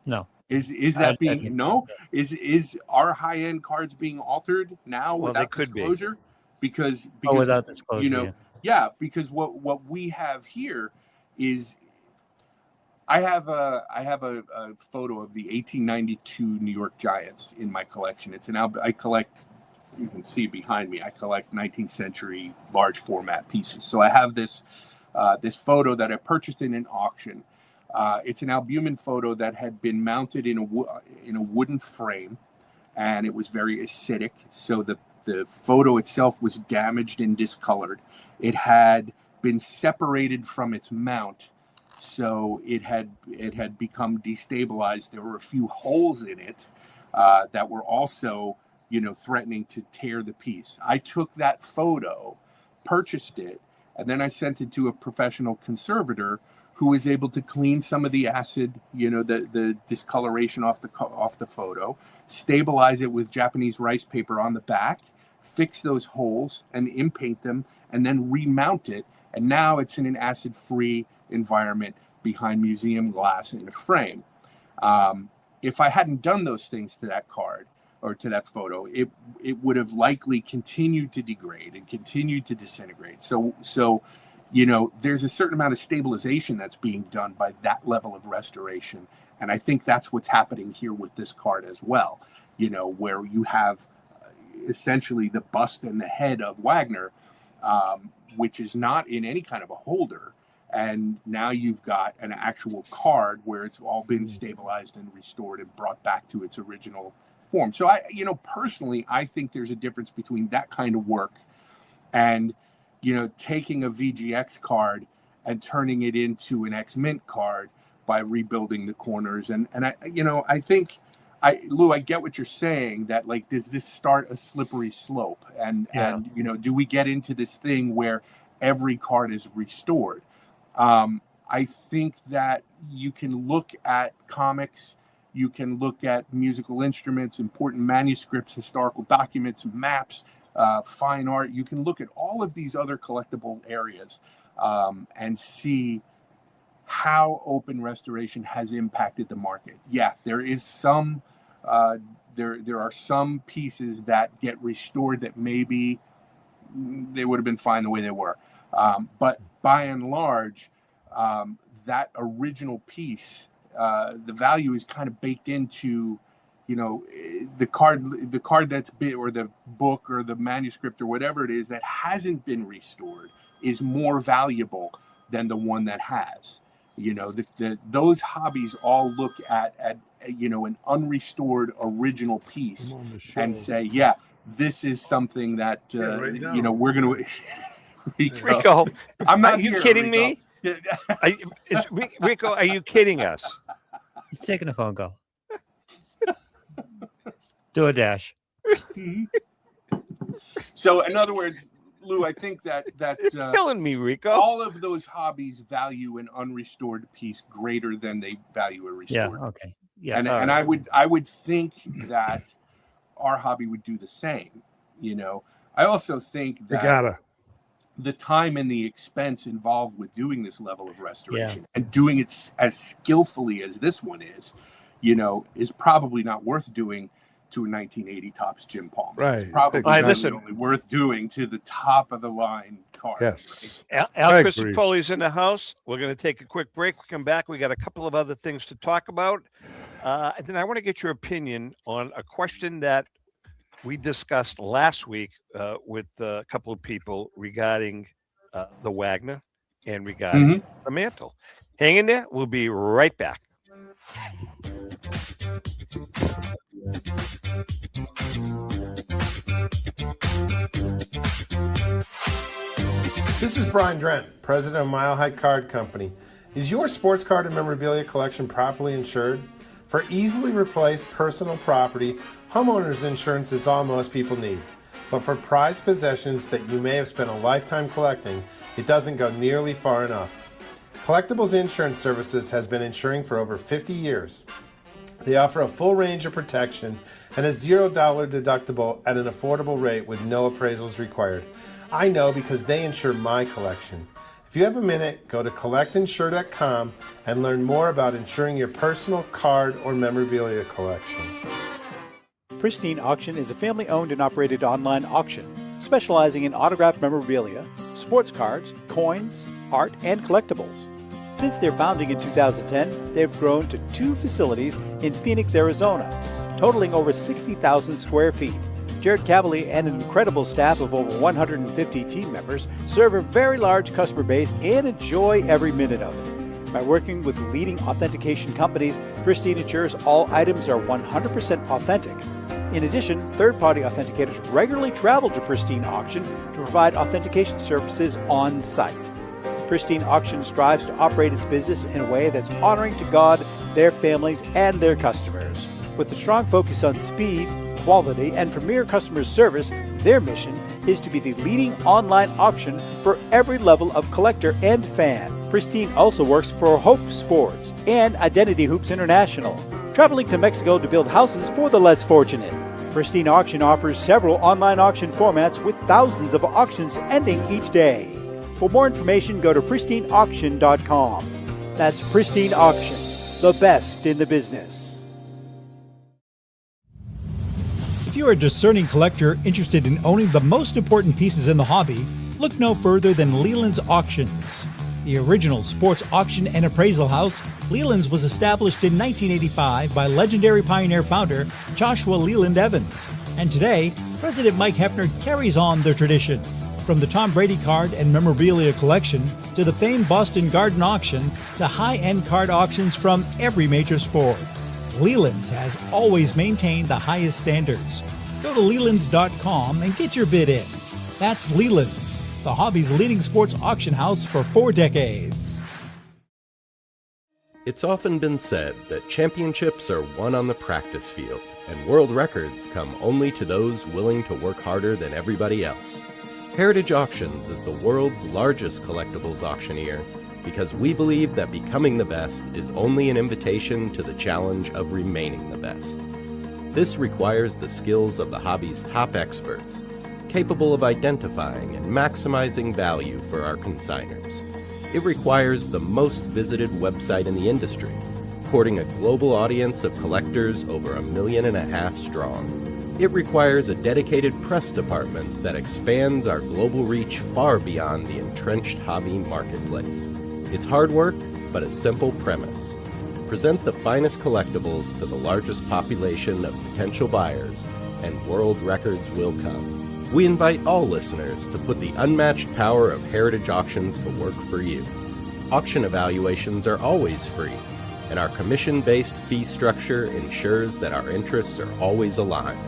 No. Is that being no? Is our high end cards being altered now without disclosure? Because without disclosure, because what we have here is I have a photo of the 1892 New York Giants in my collection. I collect. You can see behind me. I collect 19th century large format pieces. So I have this photo that I purchased in an auction. It's an albumin photo that had been mounted in a wooden frame, and it was very acidic. So the photo itself was damaged and discolored. It had been separated from its mount, so it had become destabilized. There were a few holes in it that were also, threatening to tear the piece. I took that photo, purchased it, and then I sent it to a professional conservator who is able to clean some of the acid, the discoloration off the photo, stabilize it with Japanese rice paper on the back, fix those holes and inpaint them, and then remount it. And now it's in an acid-free environment behind museum glass in a frame. If I hadn't done those things to that card or to that photo, it would have likely continued to degrade and continued to disintegrate. So there's a certain amount of stabilization that's being done by that level of restoration. And I think that's what's happening here with this card as well, where you have essentially the bust and the head of Wagner, which is not in any kind of a holder. And now you've got an actual card where it's all been stabilized and restored and brought back to its original form. So personally, I think there's a difference between that kind of work and, taking a VGX card and turning it into an X-Mint card by rebuilding the corners. And I think, Lou, I get what you're saying, that like, does this start a slippery slope? And do we get into this thing where every card is restored? I think that you can look at comics, you can look at musical instruments, important manuscripts, historical documents, maps, fine art. You can look at all of these other collectible areas and see how open restoration has impacted the market. Yeah, there is some, there are some pieces that get restored that maybe they would have been fine the way they were. But by and large, that original piece, the value is kind of baked into, the card that's been, or the book or the manuscript or whatever it is that hasn't been restored is more valuable than the one that has. Those hobbies all look at an unrestored original piece and say, yeah, this is something that we're going to. Rico, I'm not. Are you kidding me? Rico, are you kidding us? He's taking a phone call. Do a dash. So, in other words, Lou, I think that you're killing me, Rico. All of those hobbies value an unrestored piece greater than they value a restored. Yeah. Okay. Yeah. And I would think that our hobby would do the same. I also think that the time and the expense involved with doing this level of restoration and doing it as skillfully as this one is probably not worth doing to a 1980 Topps Jim Palmer. Right. It's probably only worth doing to the top of the line card. Yes. Right? Al Crisafulli's in the house. We're going to take a quick break. We come back. We got a couple of other things to talk about. And then I want to get your opinion on a question that we discussed last week with a couple of people regarding the Wagner and regarding the mantle. Hang in there. We'll be right back. This is Brian Drent, president of Mile High Card Company. Is your sports card and memorabilia collection properly insured? For easily replaced personal property, homeowners insurance is all most people need. But for prized possessions that you may have spent a lifetime collecting, it doesn't go nearly far enough. Collectibles Insurance Services has been insuring for over 50 years. They offer a full range of protection and a $0 deductible at an affordable rate with no appraisals required. I know because they insure my collection. If you have a minute, go to collectinsure.com and learn more about insuring your personal card or memorabilia collection. Pristine Auction is a family-owned and operated online auction specializing in autographed memorabilia, sports cards, coins, art, and collectibles. Since their founding in 2010, they've grown to 2 facilities in Phoenix, Arizona, totaling over 60,000 square feet. Jared Cavalier and an incredible staff of over 150 team members serve a very large customer base and enjoy every minute of it. By working with leading authentication companies, Pristine ensures all items are 100% authentic. In addition, third-party authenticators regularly travel to Pristine Auction to provide authentication services on site. Pristine Auction strives to operate its business in a way that's honoring to God, their families, and their customers. With a strong focus on speed, quality, and premier customer service, their mission is to be the leading online auction for every level of collector and fan. Pristine also works for Hope Sports and Identity Hoops International, traveling to Mexico to build houses for the less fortunate. Pristine Auction offers several online auction formats with thousands of auctions ending each day. For more information, go to pristineauction.com. That's Pristine Auction, the best in the business. If you're a discerning collector interested in owning the most important pieces in the hobby, look no further than Leland's Auctions. The original sports auction and appraisal house, Leland's was established in 1985 by legendary Pioneer founder Joshua Leland Evans. And today, President Mike Hefner carries on the tradition. From the Tom Brady card and memorabilia collection to the famed Boston Garden auction to high-end card auctions from every major sport, Leland's has always maintained the highest standards. Go to Lelands.com and get your bid in. That's Leland's, the hobby's leading sports auction house for 4 decades. It's often been said that championships are won on the practice field, and world records come only to those willing to work harder than everybody else. Heritage Auctions is the world's largest collectibles auctioneer because we believe that becoming the best is only an invitation to the challenge of remaining the best. This requires the skills of the hobby's top experts, capable of identifying and maximizing value for our consigners. It requires the most visited website in the industry, courting a global audience of collectors over 1.5 million strong. It requires a dedicated press department that expands our global reach far beyond the entrenched hobby marketplace. It's hard work, but a simple premise. Present the finest collectibles to the largest population of potential buyers, and world records will come. We invite all listeners to put the unmatched power of Heritage Auctions to work for you. Auction evaluations are always free, and our commission-based fee structure ensures that our interests are always aligned.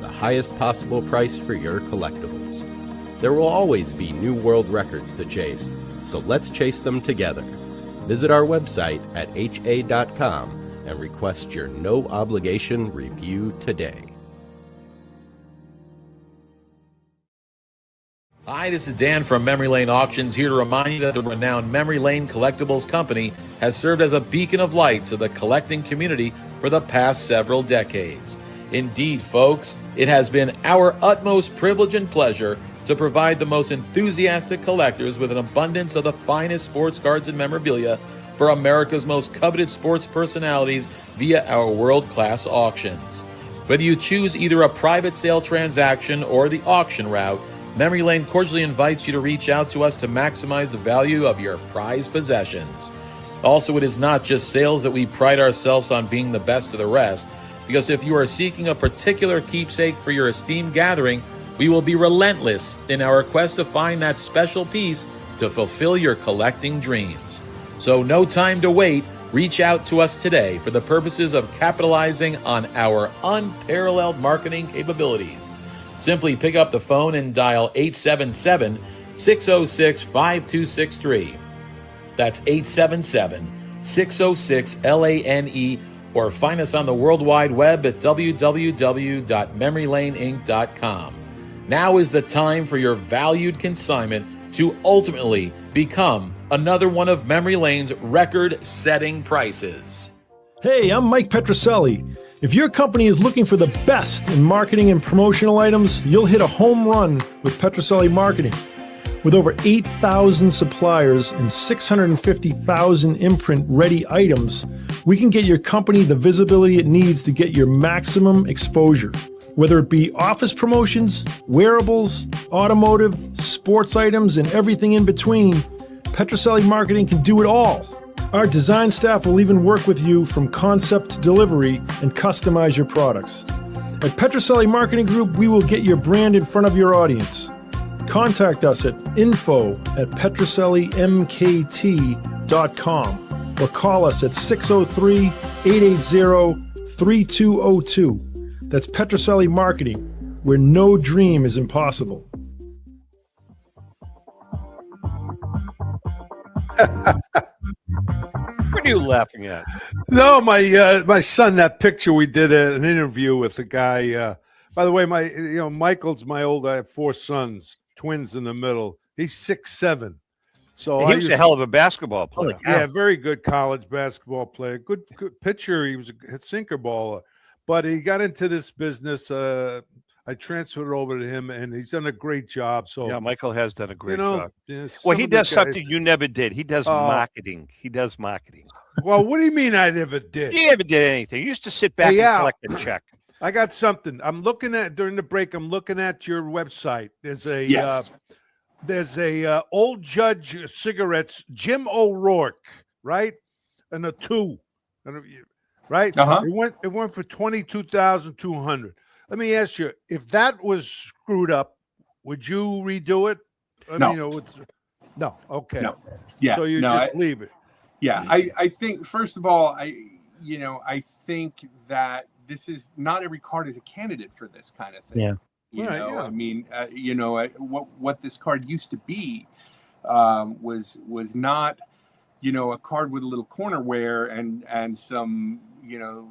The highest possible price for your collectibles. There will always be new world records to chase, so let's chase them together. Visit our website at ha.com and request your no-obligation review today. Hi, this is Dan from Memory Lane Auctions, here to remind you that the renowned Memory Lane Collectibles Company has served as a beacon of light to the collecting community for the past several decades. Indeed, folks, it has been our utmost privilege and pleasure to provide the most enthusiastic collectors with an abundance of the finest sports cards and memorabilia for America's most coveted sports personalities via our world-class auctions. Whether you choose either a private sale transaction or the auction route, Memory Lane cordially invites you to reach out to us to maximize the value of your prized possessions. Also, it is not just sales that we pride ourselves on being the best of the rest, because if you are seeking a particular keepsake for your esteemed gathering, we will be relentless in our quest to find that special piece to fulfill your collecting dreams. So no time to wait. Reach out to us today for the purposes of capitalizing on our unparalleled marketing capabilities. Simply pick up the phone and dial 877-606-5263. That's 877-606-LANE, or find us on the World Wide Web at www.memorylaneinc.com. Now is the time for your valued consignment to ultimately become another one of Memory Lane's record-setting prices. Hey, I'm Mike Petroselli. If your company is looking for the best in marketing and promotional items, you'll hit a home run with Petroselli Marketing. With over 8,000 suppliers and 650,000 imprint-ready items, we can get your company the visibility it needs to get your maximum exposure. Whether it be office promotions, wearables, automotive, sports items, and everything in between, Petroselli Marketing can do it all. Our design staff will even work with you from concept to delivery and customize your products. At Petroselli Marketing Group, we will get your brand in front of your audience. Contact us at info@petrosellimkt.com or call us at 603-880-3202. That's Petroselli Marketing, where no dream is impossible. What are you laughing at? No, my son. That picture we did an interview with the guy. By the way, Michael's my old. I have 4 sons, twins in the middle. He's 6'7", So he was a hell of a basketball player. Yeah, very good college basketball player. Good pitcher. He was a sinker baller, but he got into this business. I transferred it over to him, and he's done a great job. So yeah, Michael has done a great job. Yeah, well, he does something you never did. He does marketing. He does marketing. Well, what do you mean I never did? You never did anything. You used to sit back and collect a check. I got something. I'm looking at during the break. I'm looking at your website. There's a Old Judge cigarettes, Jim O'Rourke, right, and a 2, right? It went for $22,200. Let me ask you, if that was screwed up, would you redo it? No. No. Okay. No. Yeah. So you just leave it. Yeah. I think, first of all, I think that this is not every card is a candidate for this kind of thing. Yeah. I mean, what this card used to be was not, a card with a little corner wear and some,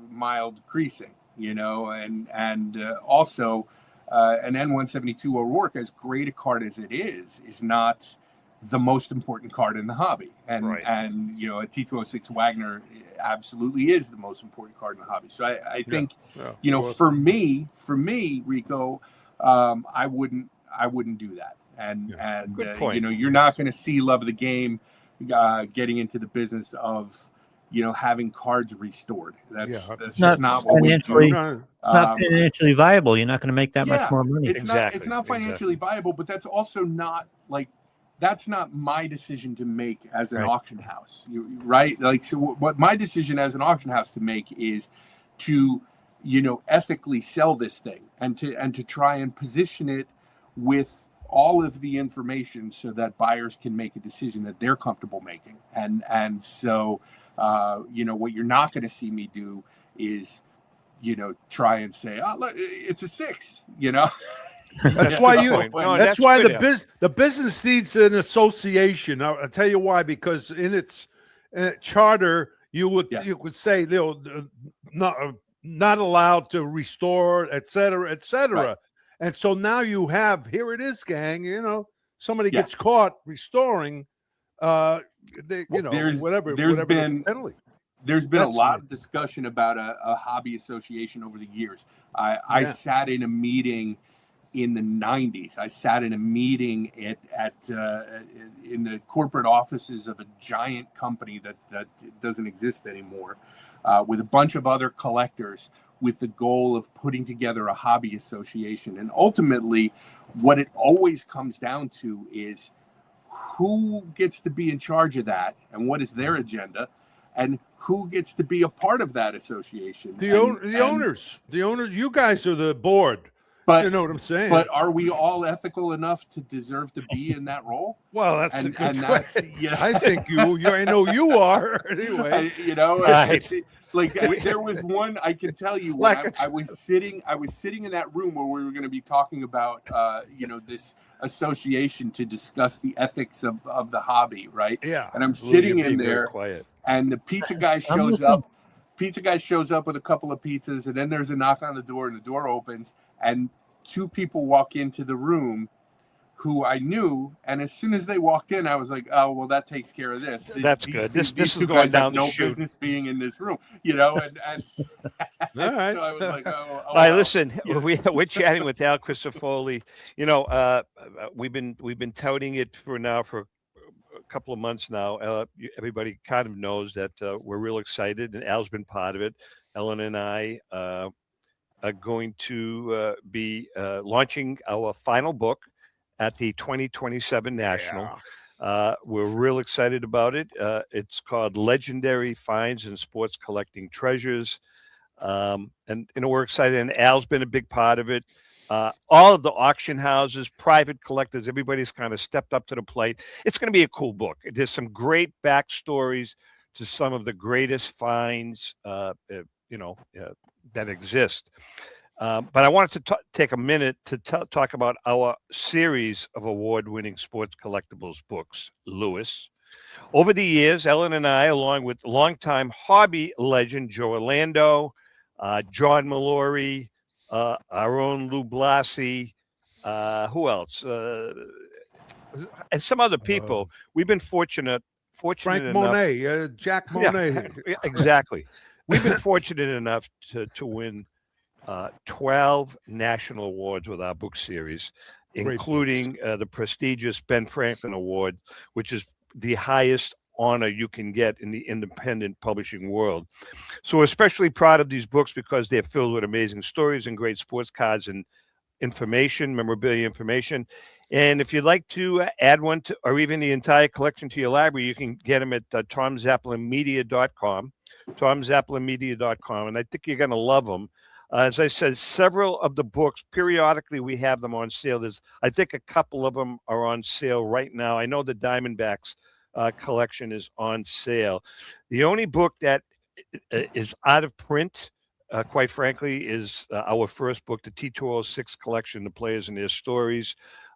mild creasing. And also an N172 O'Rourke, as great a card as it is not the most important card in the hobby. And a T206 Wagner absolutely is the most important card in the hobby. So I think, for me, Rico, I wouldn't do that. And good point. You're not going to see Love of the Game getting into the business of having cards restored. That's just not what we do. It's not financially viable. You're not going to make that much more money. It's not financially viable, but that's also not that's not my decision to make as an auction house, right? So what my decision as an auction house to make is to, ethically sell this thing and to try and position it with all of the information so that buyers can make a decision that they're comfortable making. And so, what you're not going to see me do is, try and say, oh, look, it's a 6, That's why that's why the business needs an association. I'll tell you why, because in its charter, you would say they're not allowed to restore, et cetera, et cetera. Right. And so now you have, here it is, gang, somebody gets caught restoring, whatever the penalty. There's been a lot of discussion about a hobby association over the years. I sat in a meeting in the 90s. I sat in a meeting in the corporate offices of a giant company that doesn't exist anymore, with a bunch of other collectors, with the goal of putting together a hobby association. And ultimately, what it always comes down to is who gets to be in charge of that and what is their agenda, and who gets to be a part of that association. The owners, you guys are the board. But you know what I'm saying. But are we all ethical enough to deserve to be in that role? Well, that's a good question. I think I know you are anyway. There was one I can tell you. When I was sitting in that room where we were going to be talking about, this association to discuss the ethics of the hobby, right? Yeah. And I'm sitting in there, and the pizza guy shows up. Pizza guy shows up with a couple of pizzas, and then there's a knock on the door, and the door opens, and 2 people walk into the room who I knew, and as soon as they walked in, I was like, "Oh, well, that takes care of this." That's good. This these is 2 going guys down have the no chute. business being in this room, and all right. so I was like, "Oh, all right, listen, we're chatting with Al Crisafulli. We've been touting it for a couple of months now. Everybody kind of knows that we're real excited, and Al's been part of it. Ellen and I are going to be launching our final book at the 2027 National. We're real excited about it. It's called Legendary Finds and Sports Collecting Treasures. And we're excited, and Al's been a big part of it. All of the auction houses, private collectors, everybody's kind of stepped up to the plate. It's going to be a cool book. There's some great backstories to some of the greatest finds, that exist. But I wanted to take a minute to talk about our series of award-winning sports collectibles books, Lewis. Over the years, Ellen and I, along with longtime hobby legend Joe Orlando, John Mallory, our own Lou Blasi, who else? and some other people. We've been fortunate Frank enough. Monet, Jack Monet. Yeah, exactly. We've been fortunate enough to win 12 national awards with our book series, including the prestigious Ben Franklin Award, which is the highest honor you can get in the independent publishing world. So we're especially proud of these books because they're filled with amazing stories and great sports cards and information, memorabilia information. And if you'd like to add one to, or even the entire collection to your library, you can get them at tomzappelinmedia.com, tomzappelinmedia.com. And I think you're going to love them. As I said, several of the books, periodically we have them on sale. I think a couple of them are on sale right now. I know the Diamondbacks collection is on sale. The only book that is out of print, quite frankly, is our first book, the T206 collection, The Players and Their Stories.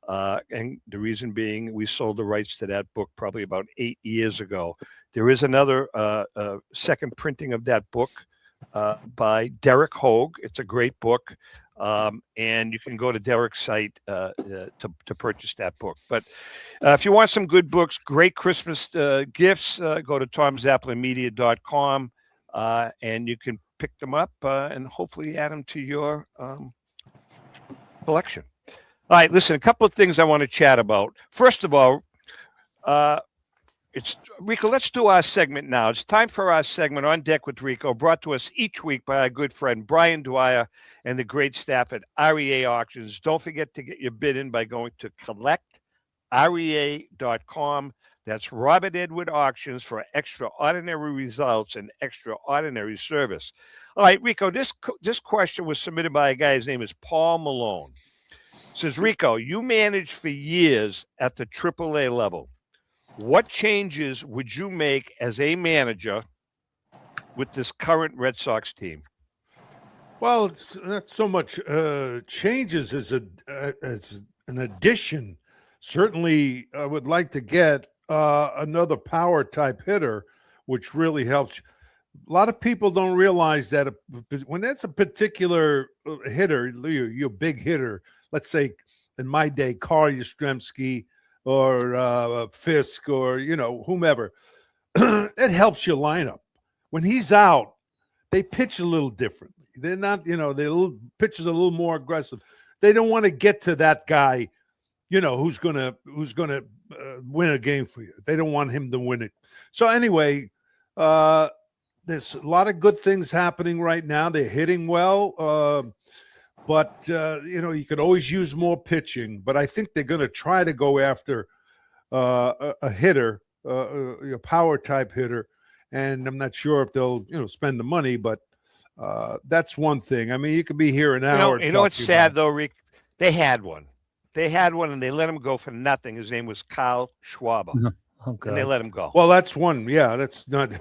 And the reason being, we sold the rights to that book probably about 8 years ago. There is another second printing of that book by Derek Hogue. It's a great book. And you can go to Derek's site to purchase that book. But if you want some good books, great Christmas gifts, go to tomzappelinmedia.com and you can pick them up and hopefully add them to your collection. All right, listen, a couple of things I want to chat about. First of all, it's Rico, let's do our segment now. It's time for our segment On Deck with Rico, brought to us each week by our good friend Brian Dwyer and the great staff at REA Auctions. Don't forget to get your bid in by going to collectrea.com. That's Robert Edward Auctions for extraordinary results and extraordinary service. All right, Rico, this question was submitted by a guy. His name is Paul Malone. It says, Rico, you managed for years at the AAA level. What changes would you make as a manager with this current Red Sox team? Well, it's not so much changes as an addition. Certainly, I would like to get another power type hitter, which really helps. A lot of people don't realize that when that's a particular hitter, your big hitter, let's say in my day, Carl Yastrzemski or Fisk or, whomever, it helps your lineup. When he's out, they pitch a little differently. They're not, their pitches a little more aggressive. They don't want to get to that guy, who's gonna win a game for you. They don't want him to win it. So anyway, there's a lot of good things happening right now. They're hitting well, but you could always use more pitching. But I think they're going to try to go after a hitter, a power type hitter, and I'm not sure if they'll spend the money, but that's one thing. I mean, you could be here an hour. You know what's sad though, Rick? They had one, and they let him go for nothing. His name was Kyle Schwarber, and they let him go. Well, that's one. Yeah, that's not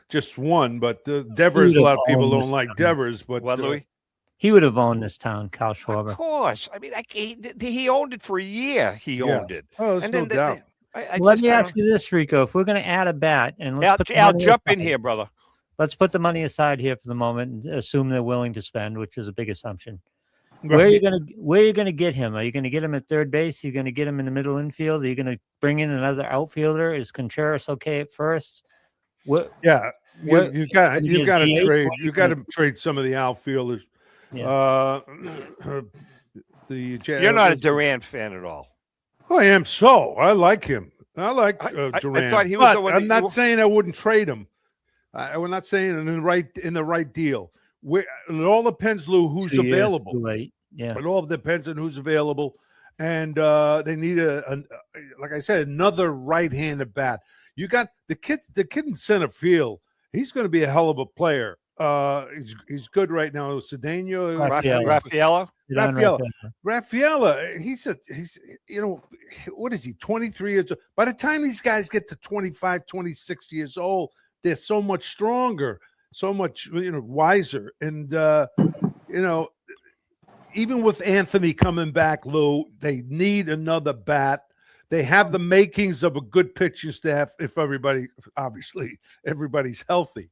just one, but Devers. A lot of people don't like Devers, but what, Louis? He would have owned this town, Kyle Schwarber. Of course. I mean, he owned it for a year. He owned it. Oh, there's no doubt. Let me ask you this, Rico. If we're going to add a bat, and I'll jump in here, brother. Let's put the money aside here for the moment and assume they're willing to spend, which is a big assumption. Where are you going to get him? Are you going to get him at third base? Are you going to get him in the middle infield? Are you going to bring in another outfielder? Is Contreras okay at first? You got to trade. You got to trade some of the outfielders. Yeah. You're not a Durant fan at all. I am. So I like him. I like Durant. I thought he was I'm not saying I wouldn't trade him. We're not saying in the right deal. It all depends, Lou, who's available. Yeah. It all depends on who's available, and they need like I said, another right-handed bat. You got the kid in center field. He's going to be a hell of a player. He's good right now. Cedeno, Rafaela. He's what is he? 23 years old. By the time these guys get to 25, 26 years old, they're so much stronger, so much wiser, and even with Anthony coming back, Lou, they need another bat. They have the makings of a good pitching staff if everybody's healthy.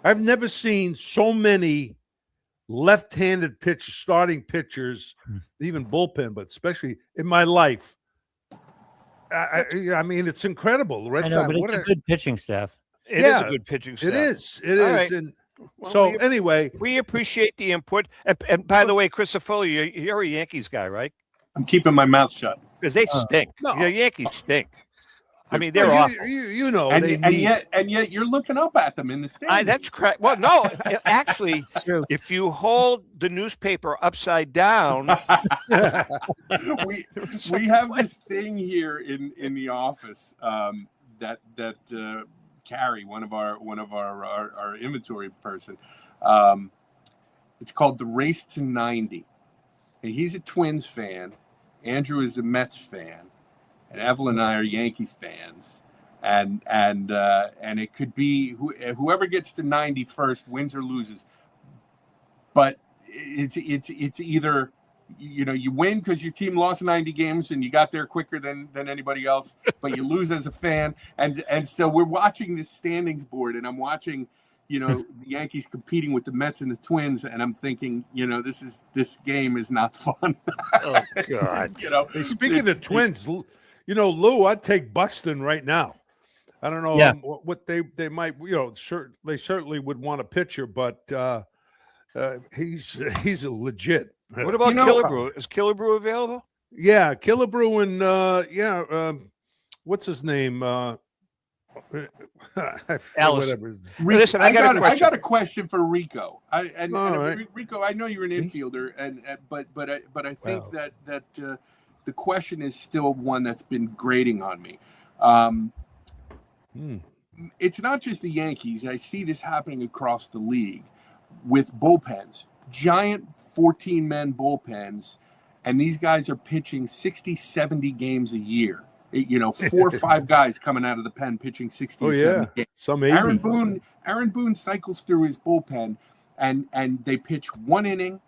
I've never seen so many left-handed starting pitchers, even bullpen, but especially in my life, I mean, it's incredible. The Red I know, Sox. but it's a good pitching staff. It is a good pitching staff. It is. It All is. right. And Well, so anyway, we appreciate the input. And by the way, Crisafulli, you're a Yankees guy, right? I'm keeping my mouth shut because they stink. No. The Yankees stink. I mean, they're awful. You know, and, they and need. yet you're looking up at them in the standings. That's correct. Well, no, actually, if you hold the newspaper upside down, we have this thing here in the office that Carrie, one of our inventory person, it's called the Race to 90, and he's a Twins fan. Andrew is a Mets fan, and Evelyn and I are Yankees fans. And it could be whoever gets to 90 first wins or loses. But it's either you win because your team lost 90 games and you got there quicker than anybody else, but you lose as a fan. And so we're watching this standings board, and I'm watching the Yankees competing with the Mets and the Twins, and I'm thinking this game is not fun. Oh God! Hey, speaking of Twins, Lou, I'd take Buxton right now. I don't know what they might, they certainly would want a pitcher, but he's a legit. What about Killebrew? Is Killebrew available? Yeah, Killebrew and what's his name? Whatever his name. Listen, I got a question for Rico. Right. Rico, I know you're an infielder, but I think that the question is still one that's been grating on me. It's not just the Yankees. I see this happening across the league with bullpens, giant 14-man bullpens, and these guys are pitching 60, 70 games a year. 4 or 5 guys coming out of the pen pitching 60, 70 games. Some Aaron Boone cycles through his bullpen, and they pitch one inning,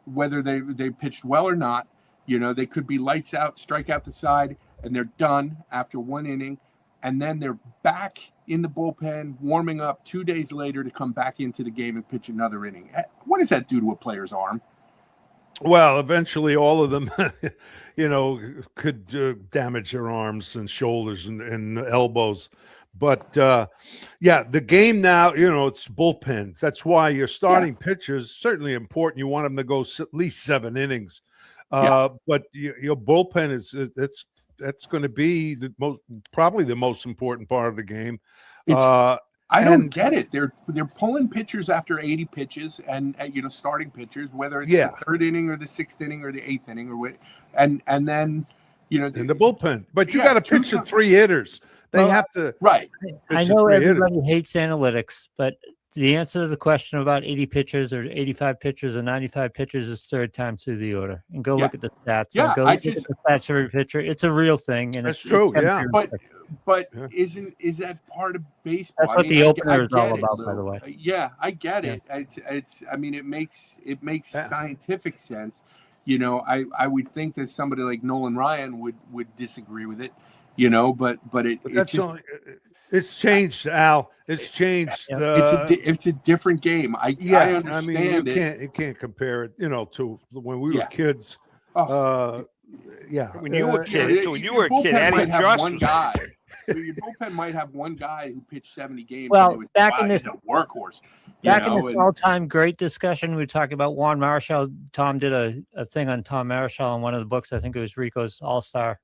whether they pitched well or not. They could be lights out, strike out the side, and they're done after one inning. And then they're back in the bullpen, warming up 2 days later to come back into the game and pitch another inning. What does that do to a player's arm? Well, eventually all of them, could damage their arms and shoulders and elbows. But, the game now, it's bullpens. That's why your starting pitchers certainly important. You want them to go at least 7 innings. But your bullpen that's going to be probably the most important part of the game. I don't get it. They're pulling pitchers after 80 pitches, and starting pitchers, whether it's the 3rd inning or the 6th inning or the 8th inning or what, and then in the bullpen. But you got to pitch to 3 hitters. They have to right. I know everybody hates analytics, but the answer to the question about 80 pitchers or 85 pitchers or 95 pitchers is 3rd time through the order. And go look at the stats. Yeah, go look at the stats of every pitcher. It's a real thing. And that's true. But is that part of baseball? That's what the opener is all about, by the way. Yeah, I get it. It's. I mean, it makes scientific sense. I would think that somebody like Nolan Ryan would disagree with it. It's changed, Al. It's changed. It's a different game. I understand. I mean, you can't compare it, to when we were kids. When you were a kid, might have one guy. Your bullpen might have one guy who pitched 70 games. Well, back in this he's a workhorse. In this all-time great discussion, we were talking about Juan Marichal. Tom did a thing on Tom Marichal in one of the books. I think it was Rico's All-Star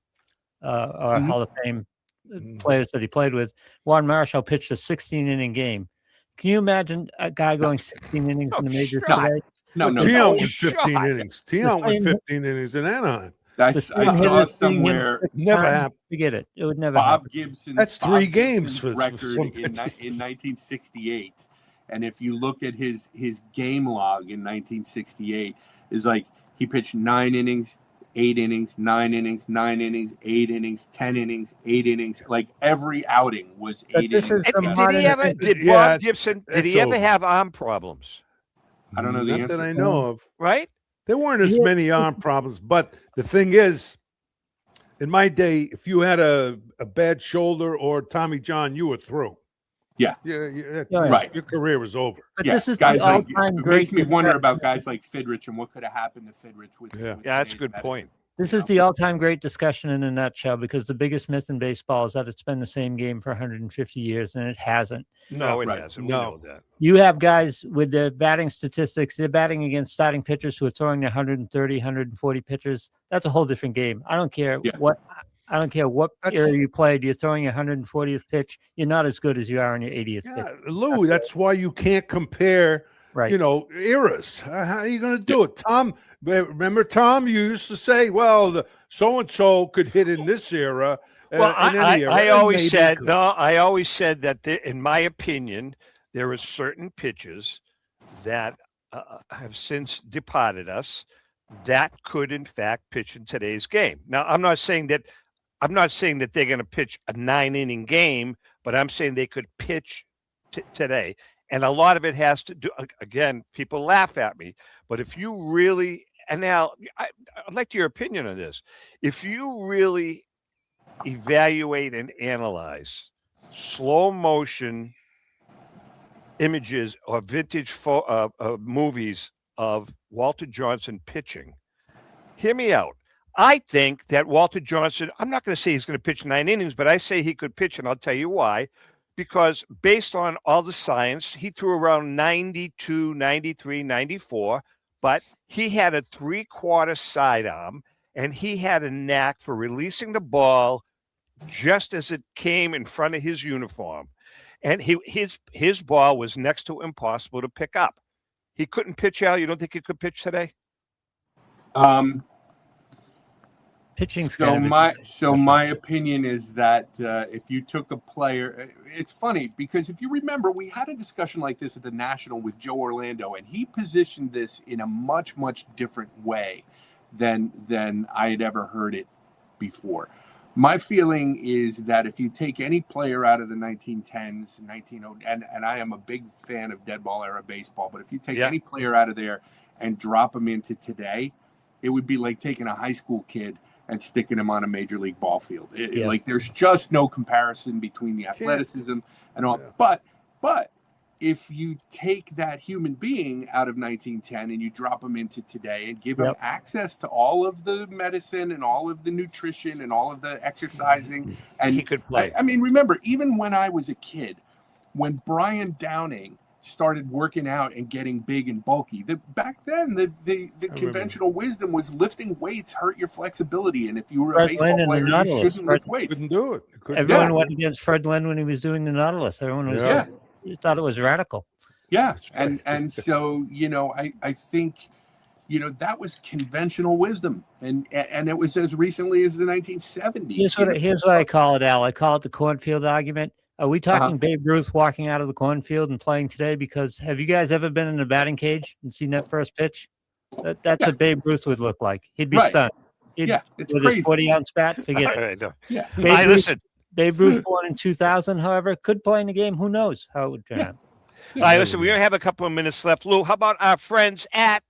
or Hall of Fame players that he played with. Juan Marichal pitched a 16-inning game. Can you imagine a guy going 16 innings in the majors today? No. Tion went 15 innings. Tion went 15 innings in Anaheim. I saw somewhere. Never happened. Forget it. It would never Bob happen. Gibson. That's 3 games for record in 1968. And if you look at his game log in 1968, is like he pitched 9 innings, 8 innings, 9 innings, 9 innings, 8 innings, 10 innings, 8 innings. Like every outing was 8 innings. Did Bob Gibson? Did he ever have arm problems? I don't know the answer. That I know of. Right? There weren't as many arm problems, but the thing is, in my day, if you had a bad shoulder or Tommy John, you were through. Yeah. Right. Your career was over. But this is guys the like, all-time it great makes me wonder about guys like Fidrich and what could have happened to Fidrich with. Yeah, that's a good point. This is the all-time great discussion in a nutshell, because the biggest myth in baseball is that it's been the same game for 150 years, and it hasn't. No, it hasn't. We know that. You have guys with the batting statistics. They're batting against starting pitchers who are throwing 130, 140 pitches. That's a whole different game. I don't care what area you played. You're throwing your 140th pitch. You're not as good as you are on your 80th pitch. Lou, that's why you can't compare, eras. How are you going to do it? Tom, remember, Tom, you used to say, well, the so-and-so could hit in this era. Well, I always said, could. I always said that, in my opinion, there are certain pitches that have since departed us that could, in fact, pitch in today's game. Now, I'm not saying that they're going to pitch a 9-inning game, but I'm saying they could pitch today. And a lot of it has to do, again, people laugh at me, but if you really, and now I'd like your opinion on this. If you really evaluate and analyze slow motion images or vintage movies of Walter Johnson pitching, hear me out. I think that Walter Johnson, I'm not going to say he's going to pitch 9 innings, but I say he could pitch, and I'll tell you why. Because based on all the science, he threw around 92, 93, 94, but he had a 3/4 sidearm, and he had a knack for releasing the ball just as it came in front of his uniform. And his ball was next to impossible to pick up. He couldn't pitch, Al. You don't think he could pitch today? Pitching. So my opinion is that if you took a player, it's funny because if you remember, we had a discussion like this at the National with Joe Orlando, and he positioned this in a much, much different way than I had ever heard it before. My feeling is that if you take any player out of the 1910s, and I am a big fan of dead ball era baseball, but if you take any player out of there and drop them into today, it would be like taking a high school kid and sticking him on a major league ball field. Like there's just no comparison between the athleticism and all. Yeah. But if you take that human being out of 1910 and you drop him into today and give him access to all of the medicine and all of the nutrition and all of the exercising, and he could play. I mean, remember, even when I was a kid, when Brian Downing started working out and getting big and bulky, back then the conventional wisdom was lifting weights hurt your flexibility, and if you were a baseball player, you shouldn't lift weights. Couldn't do it. Everyone went against Fred Lynn when he was doing the Nautilus. Everyone was thought it was radical. Yeah, and so I think that was conventional wisdom, and it was as recently as the 1970s. Here's what I call it, Al. I call it the cornfield argument. Are we talking Babe Ruth walking out of the cornfield and playing today? Because have you guys ever been in a batting cage and seen that first pitch? That's what Babe Ruth would look like. He'd be stunned. It's with crazy. His 40-ounce bat, forget it. Yeah. Listen. Babe Ruth, born in 2000, however, could play in the game. Who knows how it would turn out? All right, listen, we only have a couple of minutes left. Lou, how about our friends at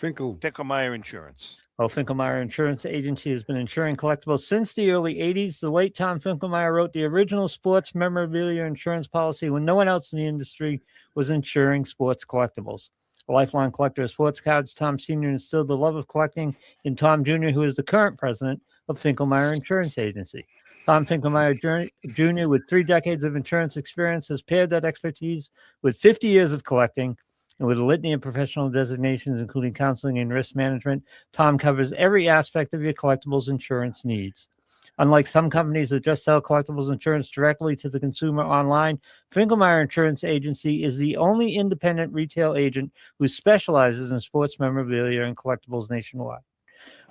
Finkelmeyer Insurance? Well, Finkelmeyer Insurance Agency has been insuring collectibles since the early 80s. The late Tom Finkelmeyer wrote the original sports memorabilia insurance policy when no one else in the industry was insuring sports collectibles. A lifelong collector of sports cards, Tom Sr. instilled the love of collecting in Tom Jr., who is the current president of Finkelmeyer Insurance Agency. Tom Finkelmeyer Jr., with 3 decades of insurance experience, has paired that expertise with 50 years of collecting. And with a litany of professional designations, including counseling and risk management, Tom covers every aspect of your collectibles insurance needs. Unlike some companies that just sell collectibles insurance directly to the consumer online, Finkelmeyer Insurance Agency is the only independent retail agent who specializes in sports memorabilia and collectibles nationwide.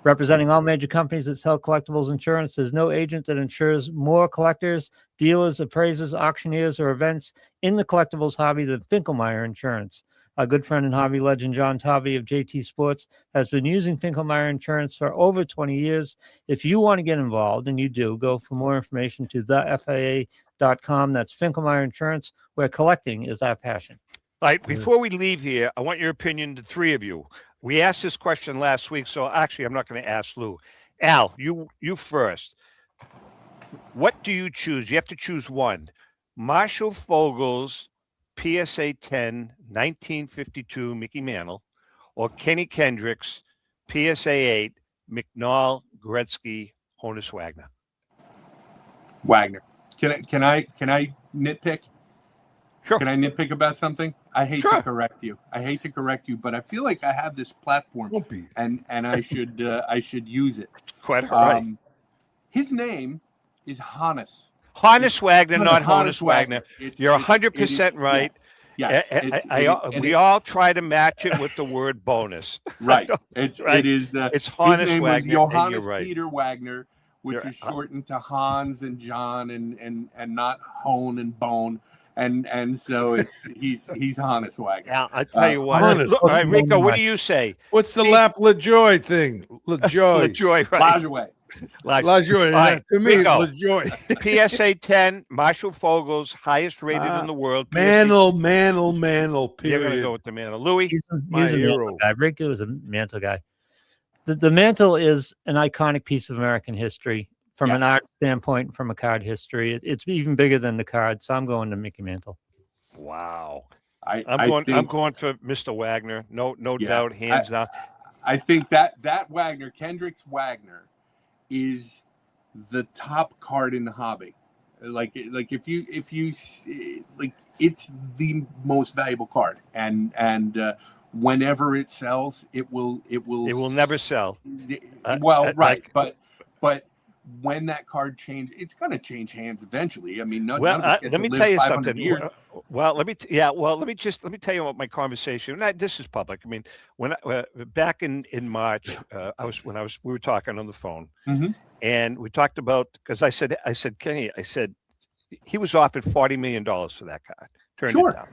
Representing all major companies that sell collectibles insurance, there's no agent that insures more collectors, dealers, appraisers, auctioneers, or events in the collectibles hobby than Finkelmeyer Insurance. Our good friend and hobby legend, John Tobby of JT Sports, has been using Finkelmeyer Insurance for over 20 years. If you want to get involved, and you do, go for more information to thefaa.com. That's Finkelmeyer Insurance, where collecting is our passion. All right, before we leave here, I want your opinion, the 3 of you. We asked this question last week, so actually I'm not going to ask Lou. Al, you first. What do you choose? You have to choose one. Marshall Fogel's PSA 10, 1952 Mickey Mantle, or Kenny Kendrick's PSA 8, McNall, Gretzky, Honus Wagner. Wagner. Can I nitpick? Sure. Can I nitpick about something? I hate Sure. to correct you. But I feel like I have this platform, and I should use it. Quite all right. His name is Honus. Honus Wagner, not Honus Wagner. You're 100% right. Yes. We all try to match it with the word bonus. Right. It's His Honus name was Wagner. Johannes Right. Peter Wagner, which is shortened to Hans and John and not Hone and Bone. And so he's Honus Wagner. Yeah, I tell you what. Honus. All right, Rico, what do you say? What's the Lap LaJoy thing? LaJoy. LaJoy, right? LaJoy. Right. To me, Rico. LaJoy. PSA 10, Marshall Fogel's highest rated in the world. Mantle. You're Period. going to go with the Mantle. Louis? He's a hero. Mantle guy. Rick was a Mantle guy. The Mantle is an iconic piece of American history from an art standpoint, from a card history. It's even bigger than the card, so I'm going to Mickey Mantle. Wow. I'm going for Mr. Wagner. No doubt, hands down. I think that Wagner, Kendrick's Wagner, is the top card in the hobby. Like if you like, it's the most valuable card, and whenever it sells, it will never sell. But when that card changes, it's going to change hands eventually. I mean, let me tell you something. Years. Let me tell you what my conversation. This is public. I mean, when back in March, we were talking on the phone, and we talked about, because I said Kenny, he was offered $40 million for that card. Turned it down.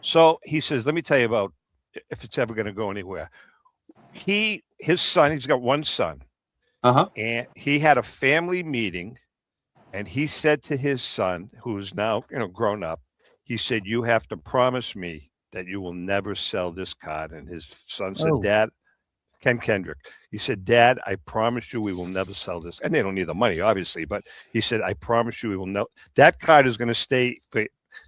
So he says, let me tell you about if it's ever going to go anywhere. His son, he's got one son. And he had a family meeting, and he said to his son, who's now grown up, he said, "You have to promise me that you will never sell this card." And his son said, "Dad," Ken Kendrick, he said, "Dad, I promise you we will never sell this." And they don't need the money, obviously, but he said, "I promise you we will never." That card is going to stay for,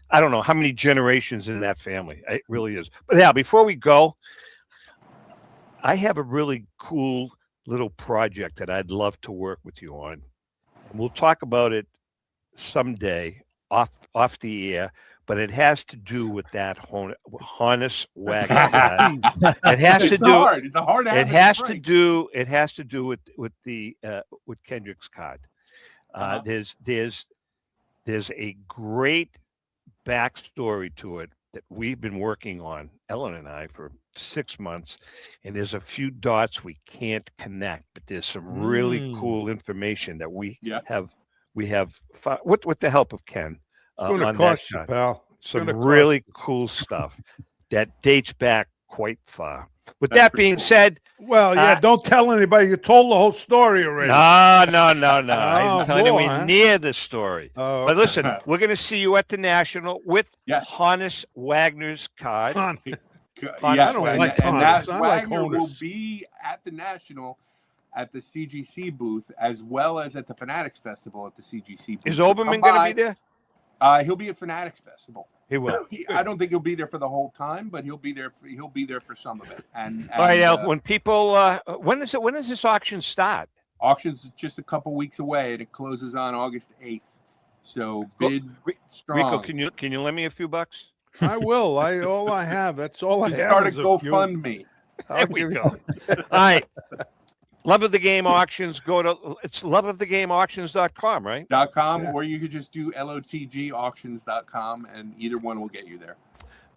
I don't know how many generations in that family. It really is. But yeah, before we go, I have a really cool little project that I'd love to work with you on. And we'll talk about it someday off the air, but it has to do with that Honus Wagner. It has to do. It's a hard. It has to do. It has to do with Kendrick's card. There's a great backstory to it that we've been working on, Ellen and I, for 6 months, and there's a few dots we can't connect, but there's some really cool information that we have with the help of Ken on that you, pal. Some really cool stuff that dates back quite far. With that being said, don't tell anybody. You told the whole story already. No. I'm telling you near the story. But listen, we're going to see you at the National with Honus Wagner's card. I don't like Honus. Wagner will be at the National at the CGC booth, as well as at the Fanatics Festival at the CGC booth. Is Oberman going to be there? He'll be at Fanatics Festival. He will. I don't think he'll be there for the whole time, but he'll be there for some of it. And all right, Al, when people, when does this auction start? Auction's just a couple weeks away, and it closes on August 8th. So bid strong. Rico, can you lend me a few bucks? I will. All I have. That's all I have. Start a GoFundMe. There we go. All right. Love of the Game Auctions. Go to loveofthegameauctions.com, right? .com, or you could just do lotgauctions.com, and either one will get you there.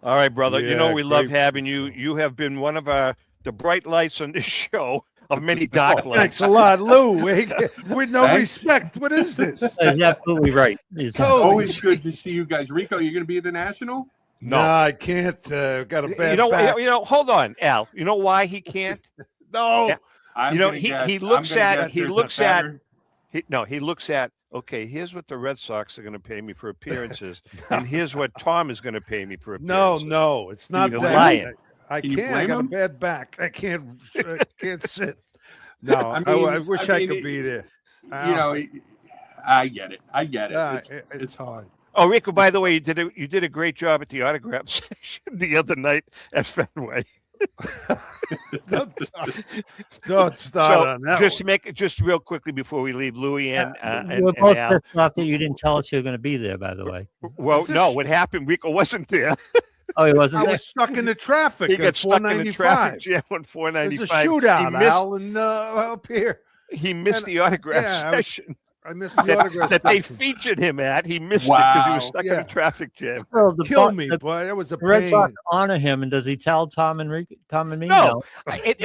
All right, brother. We love having you. You have been one of the bright lights on this show of many dark lights. Thanks a lot, Lou. With no respect. What is this? He's absolutely right. Always good to see you guys. Rico, you're going to be at the National? No, I can't. Got a bad back. Hold on, Al. You know why he can't? No. Yeah. He looks at, okay, here's what the Red Sox are going to pay me for appearances, and here's what Tom is going to pay me for appearances. No, it's not You're that. lying. I can't. I got a bad back. I can't sit. No, I wish I could be there. I get it. It's hard. Oh, Rico, by the way, you did a great job at the autograph section the other night at Fenway. Don't start So on that. just to make it just real quickly before we leave, Louis and We're both Al. pissed off that you didn't tell us you were going to be there. By the way. Well, no, what happened? Rico wasn't there. Oh, he wasn't I there. was stuck in the traffic. He got at stuck in the 495. traffic jam on 495. There's a shootout, He Al, and up here. He missed And, the autograph yeah, session. I missed the autograph that they session. featured him at. He missed it because he was stuck in Yeah. a traffic jam. Well, Kill me, boy. That was a The Red pain. Sox honor him, and does he tell Tom and me? No,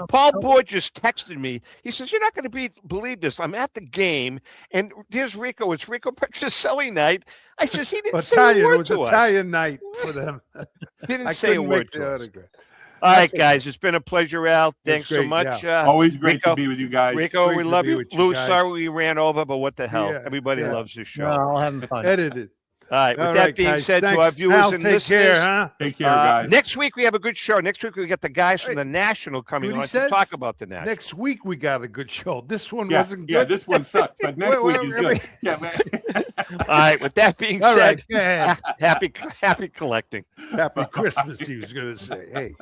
Paul Boyd just texted me. He says, "You're not going to believe this. I'm at the game, and there's Rico. It's Rico Petrocelli night." I says, "He didn't say a Italian. word It was to us." Italian night for them. Didn't I say a couldn't word make to the us. autograph. All right, guys, it's been a pleasure, Al. Thanks so great, much. yeah. Always great Rico, to be with you guys. Rico, Great we to love be you. with you Lou, guys. sorry we ran over, but what the hell? Yeah, Everybody yeah. loves this show. No, I'll have fun. Edited. All right. With All that right, being guys. said, to our Thanks. viewers Al, and take listeners, care, huh? Take care, guys. Next week we have a good show. Next week we get the guys from the National coming What he on to says? talk about the National. Next week we got a good show. This one Yeah, wasn't good. yeah, this one sucked, but next week is good. Yeah, man. All right. With that being All said, right, happy collecting. Happy Christmas, he was going to say. Hey.